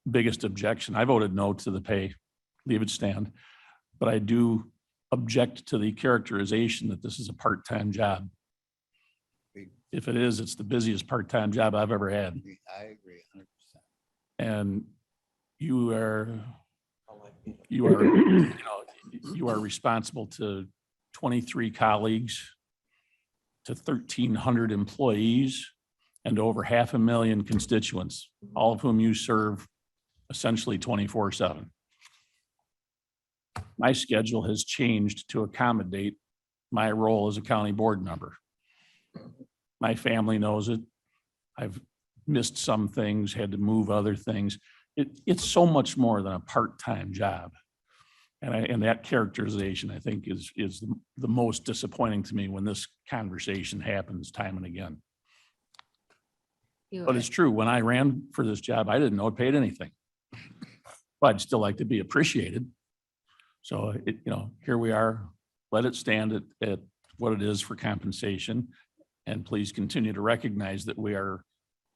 J: biggest objection, I voted no to the pay, leave it stand, but I do object to the characterization that this is a part-time job. If it is, it's the busiest part-time job I've ever had.
I: I agree 100%.
J: And you are responsible to 23 colleagues, to 1,300 employees, and over 500,000 constituents, all of whom you serve essentially 24/7. My schedule has changed to accommodate my role as a county board member. My family knows it. I've missed some things, had to move other things. It's so much more than a part-time job. And that characterization, I think, is the most disappointing to me when this conversation happens time and again. But it's true, when I ran for this job, I didn't know it paid anything.
P: But I'd still like to be appreciated. So here we are. Let it stand at what it is for compensation. And please continue to recognize that we are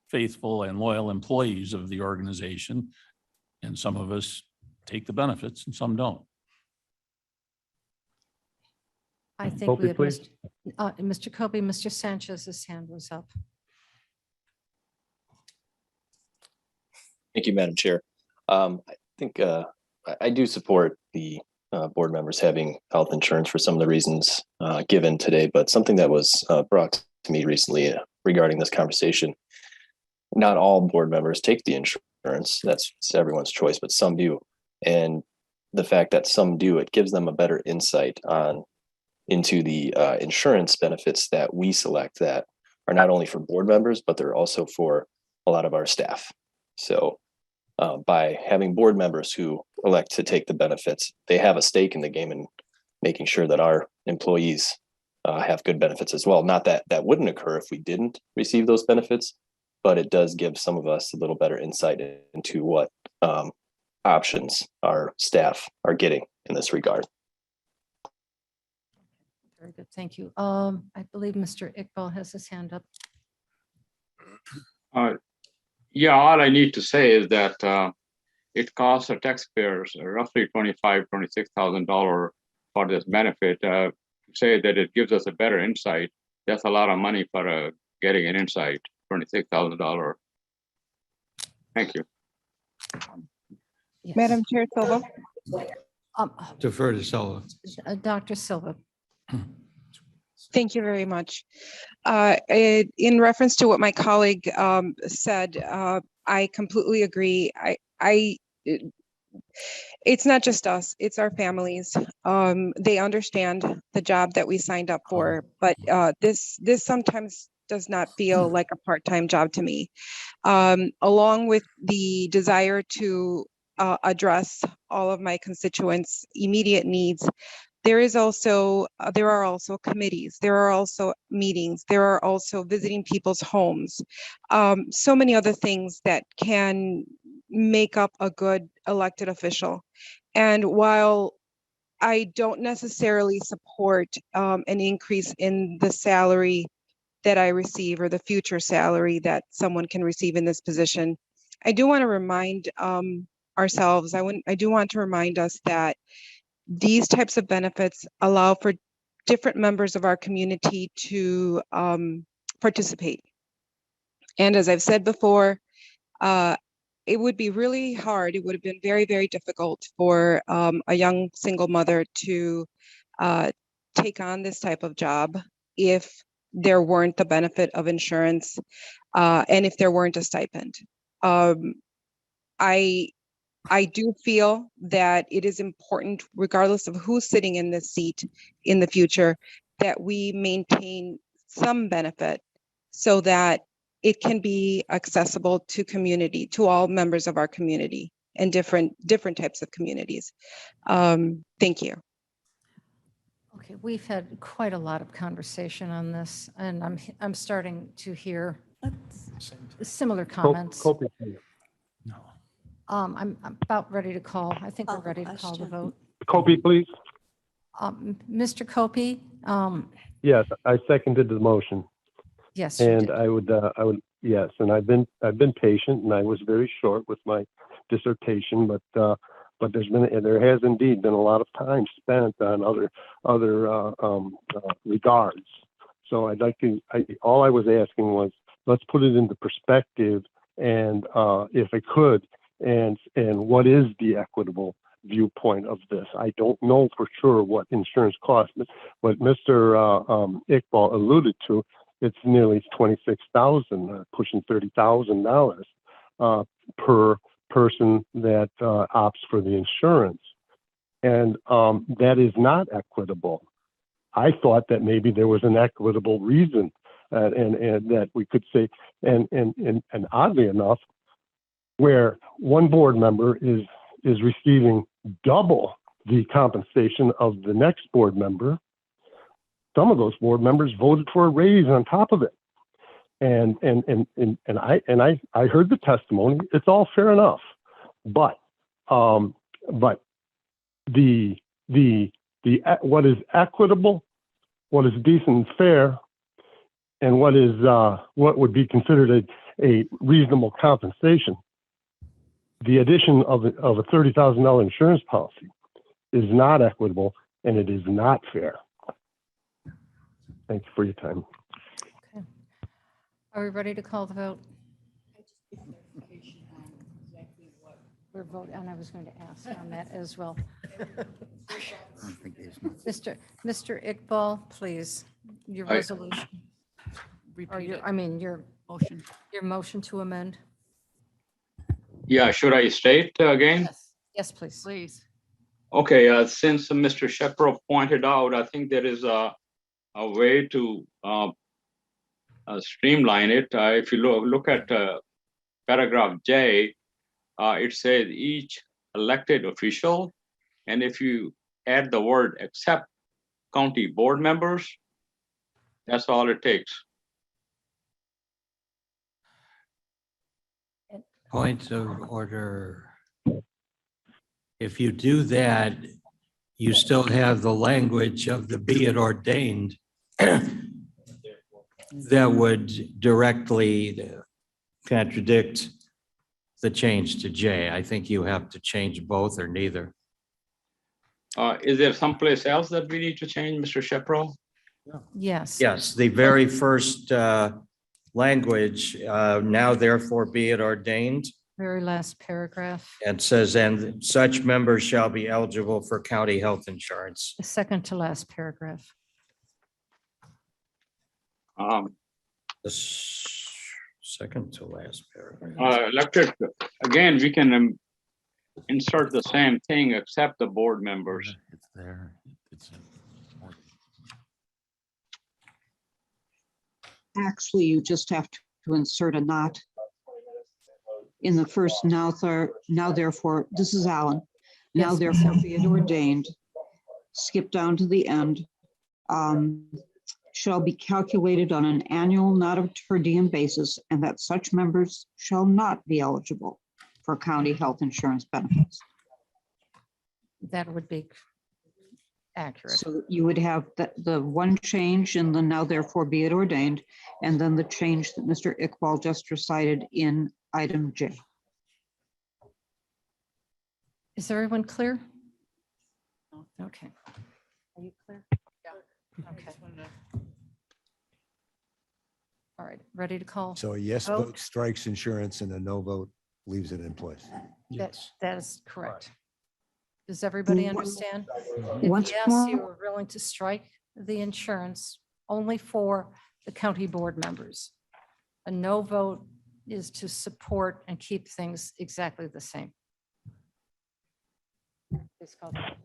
P: faithful and loyal employees of the organization. And some of us take the benefits and some don't.
A: I think we
T: Copy,
A: have
T: please.
A: Mr. Kobe, Mr. Sanchez's hand was up.
G: Thank you, Madam Chair. I think I do support the board members having health insurance for some of the reasons given today, but something that was brought to me recently regarding this conversation, not all board members take the insurance. That's everyone's choice, but some do. And the fact that some do, it gives them a better insight into the insurance benefits that we select that are not only for board members, but they're also for a lot of our staff. So by having board members who elect to take the benefits, they have a stake in the game in making sure that our employees have good benefits as well. Not that that wouldn't occur if we didn't receive those benefits, but it does give some of us a little better insight into what options our staff are getting in this regard.
A: Very good, thank you. I believe Mr. Iqbal has his hand up.
E: Yeah, all I need to say is that it costs the taxpayers roughly $26,000 for this benefit. Say that it gives us a better insight. That's a lot of money for getting an insight, $26,000. Thank you.
A: Yes.
K: Madam Chair Silva.
C: Defer to Silva.
A: Dr. Silva.
K: Thank you very much. In reference to what my colleague said, I completely agree. It's not just us, it's our families. They understand the job that we signed up for, but this sometimes does not feel like a part-time job to me. Along with the desire to address all of my constituents' immediate needs, there are also committees, there are also meetings, there are also visiting people's homes, so many other things that can make up a good elected official. And while I don't necessarily support an increase in the salary that I receive or the future salary that someone can receive in this position, I do want to remind ourselves, I do want to remind us that these types of benefits allow for different members of our community to participate. And as I've said before, it would be really hard. It would have been very, very difficult for a young single mother to take on this type of job if there weren't the benefit of insurance and if there weren't a stipend. I do feel that it is important, regardless of who's sitting in this seat in the future, that we maintain some benefit so that it can be accessible to community, to all members of our community and different types of communities. Thank you.
A: Okay, we've had quite a lot of conversation on this, and I'm starting to hear similar comments. I'm about ready to call. I think we're ready to call the vote.
T: Copy, please.
A: Mr. Copey?
T: Yes, I seconded the motion.
A: Yes, you
T: And
A: did.
T: I would, yes, and I've been patient, and I was very short with my dissertation, but there has indeed been a lot of time spent on other regards. So I'd like to, all I was asking was, let's put it into perspective, and if I could, and what is the equitable viewpoint of this? I don't know for sure what insurance costs, but what Mr. Iqbal alluded to, it's nearly $26,000, pushing $30,000 per person that opts for the insurance, and that is not equitable. I thought that maybe there was an equitable reason, and that we could say, and oddly enough, where one board member is receiving double the compensation of the next board member, some of those board members voted for a raise on top of it. And I heard the testimony. It's all fair enough, but But what is equitable, what is decent and fair, and what is what would be considered a reasonable compensation. The addition of a $30,000 insurance policy is not equitable and it is not fair. Thank you for your time.
A: Okay. Are we ready to call the vote? We're voting, and I was going to ask on that as well. Mr. Iqbal, please, your resolution, or
B: Repeat
A: your,
B: it.
A: I mean, your motion to amend.
E: Yeah, should I state again?
A: Yes, please.
B: Please.
E: Okay, since Mr. Shepro pointed out, I think there is a way to streamline it. If you look at paragraph J, it says each elected official, and if you add the word except county board members, that's all it takes.
C: Point of order. If you do that, you still have the language of the be it ordained that would directly contradict the change to J. I think you have to change both or neither.
E: Is there someplace else that we need to change, Mr. Shepro?
A: Yes.
C: Yes, the very first language, now therefore be it ordained.
A: Very last paragraph,
C: It says, and such members shall be eligible for county health insurance.
A: the second to last paragraph.
C: The second to last paragraph.
E: Elected, again, we can insert the same thing except the board members.
P: It's there. It's
M: Actually, you just have to insert a not in the first now therefore, this is Alan. Now
A: Yes,
M: therefore be it ordained, skip down to the end, shall be calculated on an annual not a per diem basis, and that such members shall not be eligible for county health insurance benefits.
A: That would be accurate.
M: So you would have the one change in the now therefore be it ordained, and then the change that Mr. Iqbal just recited in item J.
A: Is everyone clear? Okay. Are you clear? Yeah. Okay. All right, ready to call?
O: So a yes
A: vote?
O: vote strikes insurance and a no vote leaves it in place.
A: That is correct. Does everybody understand? If
M: Once
A: yes,
M: more-
A: you are willing to strike the insurance only for the county board members. A no vote is to support and keep things exactly the same. Please call the vote.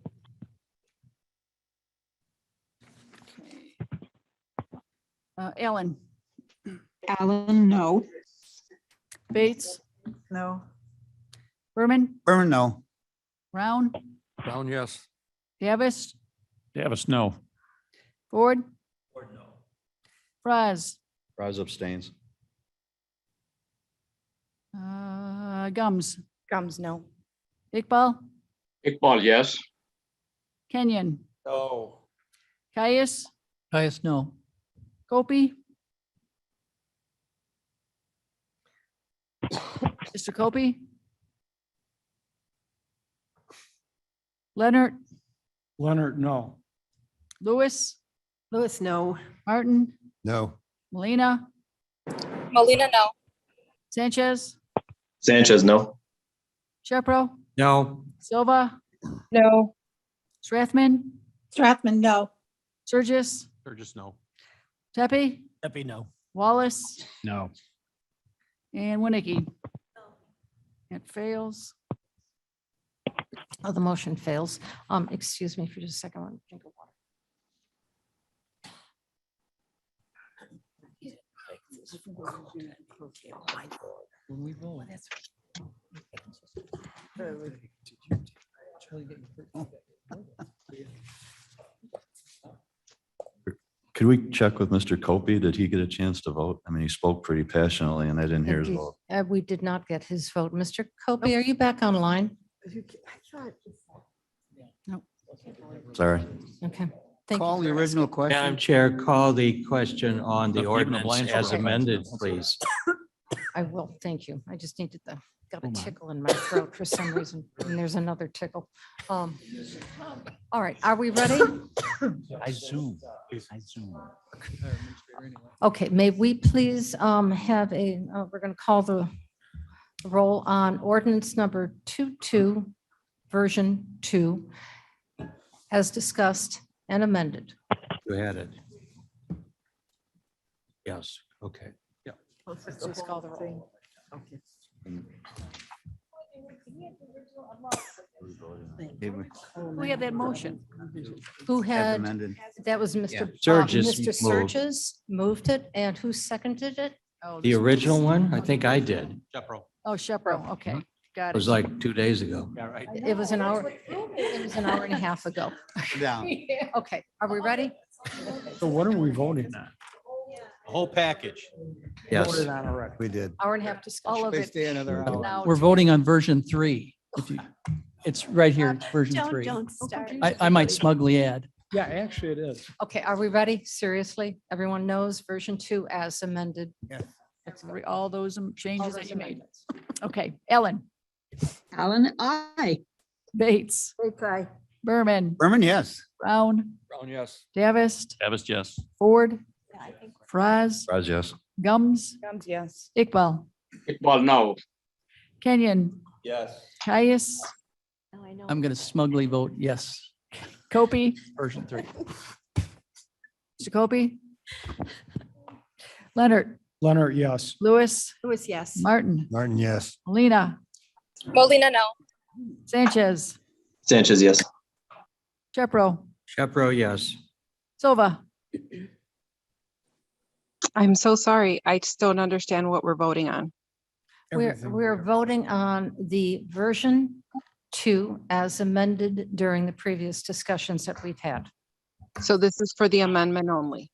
B: Ellen,
M: Alan, no.
B: Bates,
U: No.
B: Berman,
I: Berman, no.
B: Brown,
J: Brown, yes.
B: Davis,
P: Davis, no.
B: Ford. Fries,
S: Rise abstains.
B: Gums,
K: Gums, no.
B: Iqbal,
E: Iqbal, yes.
B: Kenyon,
J: No.
B: Caius,
V: Caius, no.
B: Kopi. Mr. Kopi. Leonard,
N: Leonard, no.
B: Lewis,
H: Lewis, no.
B: Martin,
O: No.
B: Molina,
W: Molina, no.
B: Sanchez,
G: Sanchez, no.
B: Shepro,
C: No,
B: Silva,
W: No.
B: Strathman,
W: Strathman, no.
B: Surgis,
D: Or just no.
B: Tepe,
N: Epi, no.
B: Wallace,
Q: No.
B: and Winnicki. It fails.
A: Oh, the motion fails. Excuse me for just a second. Let me drink of water.
V: When we roll.
S: Could we check with Mr. Copey? Did he get a chance to vote? I mean, he spoke pretty passionately and I didn't hear his vote.
A: We did not get his vote. Mr. Copey, are you back online?
S: Sorry.
A: Okay. Thank you
I: Call the
A: for
I: original
A: asking.
I: question.
C: Madam Chair, call the question on the
P: Even a
C: ordinance
P: blind
C: as
P: vote.
C: amended, please.
A: I will, thank you. I just needed the, got a
P: Oh, my.
A: tickle in my throat for some reason, and there's another tickle. All right, are we ready?
Q: I zoom. I zoom.
A: Okay, may we please have a, we're going to call the roll on ordinance number 22, version 2, as discussed and amended.
C: You had it. Yes, okay.
A: Please call the roll.
B: We have that motion.
A: Who
I: As
A: had,
I: amended.
A: that was Mr.
C: Surges
A: Mr.
C: moved.
A: Surges moved it, and who seconded it?
B: Oh,
C: The
B: this-
C: original one, I think I did.
D: Jeffro.
B: Oh, Shepro, okay, got
C: It
B: it.
C: was like 2 days ago.
D: Yeah, right.
A: It was an hour, it was an hour and a half ago.
I: Down.
A: Okay, are we ready?
N: So what are we voting on?
D: The whole package.
C: Yes.
O: We did.
A: Hour and a half
B: All
A: discussion.
B: of
I: They
B: it.
I: stay another hour.
B: Now
V: We're
B: to-
V: voting on version 3. If you, it's right here, it's version 3.
B: Don't start.
V: I might smugly add.
N: Yeah, actually it is.
A: Okay, are we ready? Seriously? Everyone knows version 2 as amended.
B: All those
A: All
B: changes
A: those
B: that you made.
A: amendments.
B: Okay, Ellen,
M: Alan, I.
B: Bates, Berman,
I: Berman, yes.
B: Brown,
J: Brown, yes.
B: Davis,
P: Davis, yes.
B: Ford, Fraz,
S: Raz, yes.
B: Gums,
K: Gums, yes.
B: Iqbal,
E: Well, no,
B: Kenyon,
J: Yes.
B: Caius,
V: I'm going to smugly vote yes,
B: Kopi,
V: version 3.
B: Mr. Kopi, Leonard,
N: Leonard, yes.
B: Lewis,
H: Lewis, yes.
B: Martin,
O: Martin, yes.
B: Molina,
W: Molina, no.
B: Sanchez,
G: Sanchez, yes.
B: Shepro,
C: Shepro, yes.
B: Silva.
W: I'm so sorry. I just don't understand what we're voting on.
A: We're voting on the version 2 as amended during the previous discussions that we've had.
W: So this is for the amendment only.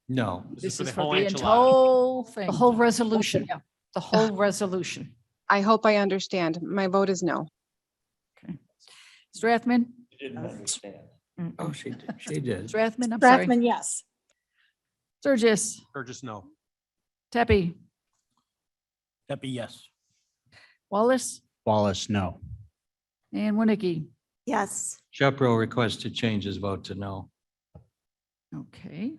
C: No.
B: This
D: for
B: is
D: the
B: for
D: whole
B: the
D: enchilada.
B: whole thing.
A: The whole resolution,
B: Yeah.
A: the whole resolution.
W: I hope I understand. My vote is no.
B: Strathman,
C: Oh, she did. She did.
B: Strathman, I'm sorry.
W: Strathman, yes.
B: Sturgis,
D: Or just no.
B: Tepe,
N: Pepe, yes.
B: Wallace,
Q: Wallace, no.
B: and Winnicky.
H: Yes.
C: Shepro requests to change his vote to no.
B: Okay.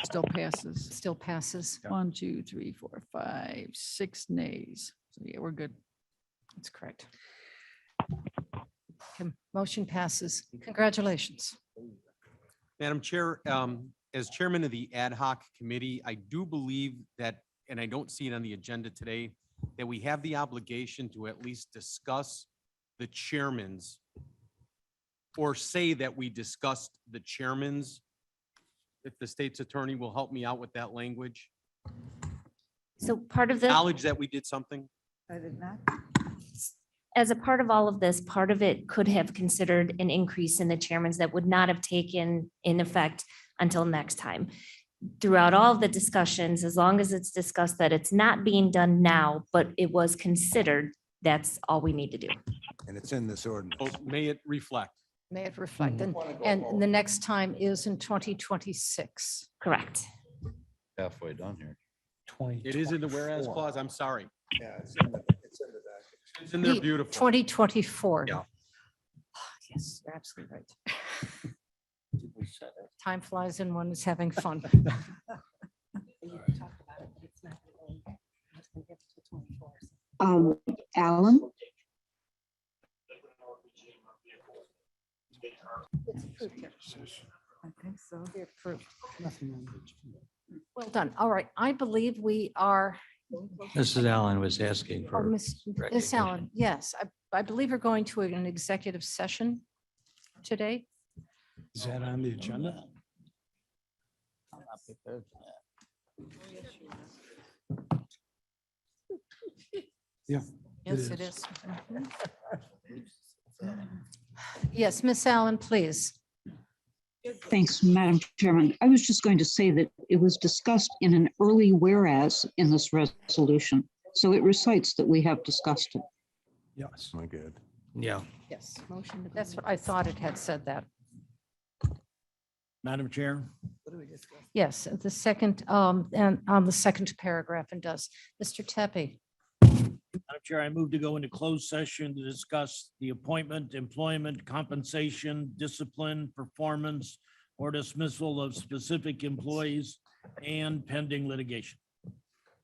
B: Still passes.
A: Still passes.
B: 1, 2, 3, 4, 5, 6 nays. So yeah, we're good.
A: That's correct. Okay, motion passes. Congratulations.
D: Madam Chair, as chairman of the ad hoc committee, I do believe that, and I don't see it on the agenda today, that we have the obligation to at least discuss the chairman's or say that we discussed the chairman's. If the state's attorney will help me out with that language,
F: So part of the,
D: acknowledge that we did something.
U: I did not.
F: as a part of all of this, part of it could have considered an increase in the chairmans that would not have taken in effect until next time. Throughout all of the discussions, as long as it's discussed that it's not being done now, but it was considered, that's all we need to do.
O: And it's in this ordinance.
D: Oh, may it reflect.
A: May it reflect. And the next time is in 2026.
F: Correct.
S: Halfway done here.
D: It is in the whereas clause. I'm sorry.
O: Yeah, it's in the document.
D: It's in there beautiful.
A: 2024.
D: Yeah.
A: Yes, you're absolutely right. Time flies in one is having fun.
M: Alan,
A: It's approved here. I think so. They're approved. Well done. All right. I believe we are.
C: Mrs. Allen was asking
A: Oh,
C: for.
A: Miss
C: recognition.
A: Allen, yes, I believe we're going to an executive session today.
N: Is that on the agenda? Yeah.
A: Yes, it is. Yes, Miss Allen, please.
M: thanks, Madam Chairman. I was just going to say that it was discussed in an early whereas in this resolution. So it recites that we have discussed it.
O: Yes. My good.
C: Yeah.
A: Yes. Motion. That's what I thought it had said that.
N: Madam Chair,
A: Yes, the second, and on the second paragraph and does. Mr. Tepe.
N: Madam Chair, I move to go into closed session to discuss the appointment, employment, compensation, discipline, performance, or dismissal of specific employees and pending litigation.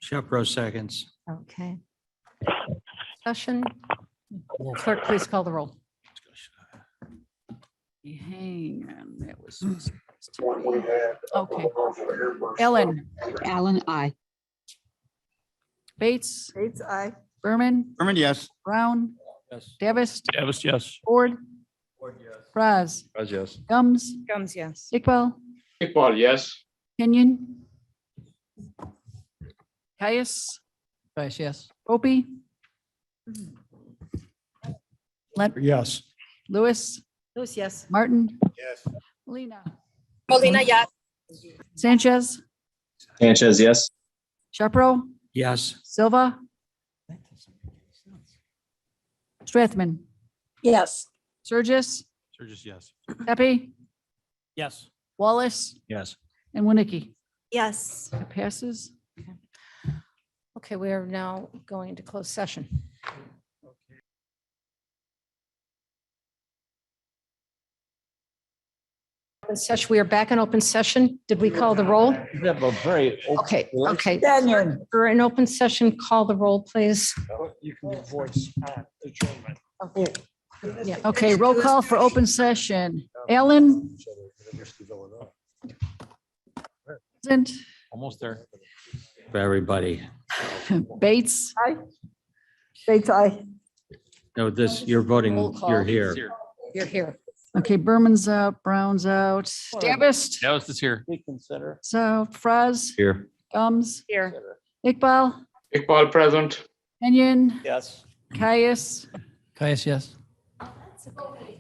C: Shepro seconds.
A: Okay. Discussion. Clerk, please call the roll.
B: Hang on, that was. Okay. Ellen,
M: Alan, I.
B: Bates,
U: Bates, aye.
B: Berman,
I: Berman, yes.
B: Brown,
J: Yes.
B: Davis,
P: Davis, yes.
B: Ford, Fraz,
S: Yes.
B: Gums,
K: Gums, yes.
B: Iqbal,
E: Iqbal, yes.
B: Kenyon. Caius,
V: Vice, yes.
B: Opie.
O: Yes.
B: Lewis,
H: Lewis, yes.
B: Martin,
O: Yes.
B: Molina,
K: Molina, yes.
B: Sanchez,
G: Sanchez, yes.
B: Shepro,
C: Yes.
B: Silva, Strathman,
K: Yes.
B: Surges,
D: Surges, yes.
B: Pepe,
N: Yes.
B: Wallace,
O: Yes.
B: and Winnicke.
K: Yes.
B: It passes.
A: Okay, we are now going into closed session. Open session, we are back in open session. Did we call the roll?
O: You have a very.
A: Okay, okay. We're in open session. Call the roll, please.
O: You can voice adjournment.
A: Yeah.
B: Okay, roll call for open session. Ellen, present.
D: Almost there.
C: For everybody.
B: Bates,
U: Bates, aye.
C: No, this, you're voting,
A: Roll call.
C: you're here.
A: You're here.
B: okay, Berman's out, Brown's out, Davis,
D: Davis is here.
V: Reconsider.
B: so Fraz,
S: Here.
B: Gums,
K: Here.
B: Iqbal,
E: Iqbal present.
B: Kenyon,
O: Yes.
B: Caius,
V: Caius, yes.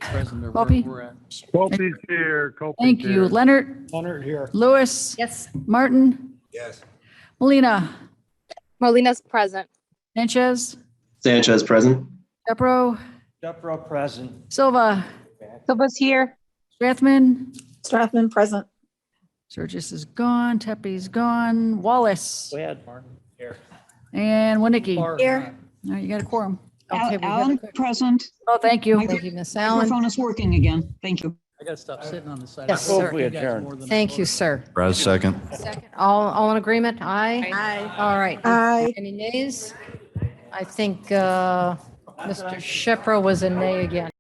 J: President,
B: Copy.
J: we're at.
O: Kopi's here.
B: Thank you. Leonard,
O: Leonard here.
B: Lewis,
A: Yes.
B: Martin,
O: Yes.
B: Molina,
W: Molina's present.
B: Sanchez,
G: Sanchez, present.
B: Shepro,
O: Shepro present.
B: Silva,
W: Silva's here.
B: Strathman,
W: Strathman present.
B: Surges is gone, Tepe's gone, Wallace,
O: Go ahead, Martin. Here.
B: and Winnicke.
W: Here.
B: Now you got a quorum. Okay, we have
M: Alan,
B: a-
M: present.
B: Oh, thank you.
A: Thank you, Miss Allen.
M: Microphone is working again. Thank you.
V: I gotta stop sitting on the side.
A: Yes,
V: of the
A: sir.
V: road. You guys
O: adjourn.
V: more than a
A: Thank you,
V: quarter.
A: sir.
S: Raz, second.
A: Second, all in agreement? Aye?
K: Aye.
A: All right.
W: Aye.
A: Any nays? I think Mr. Shepro was a nay again.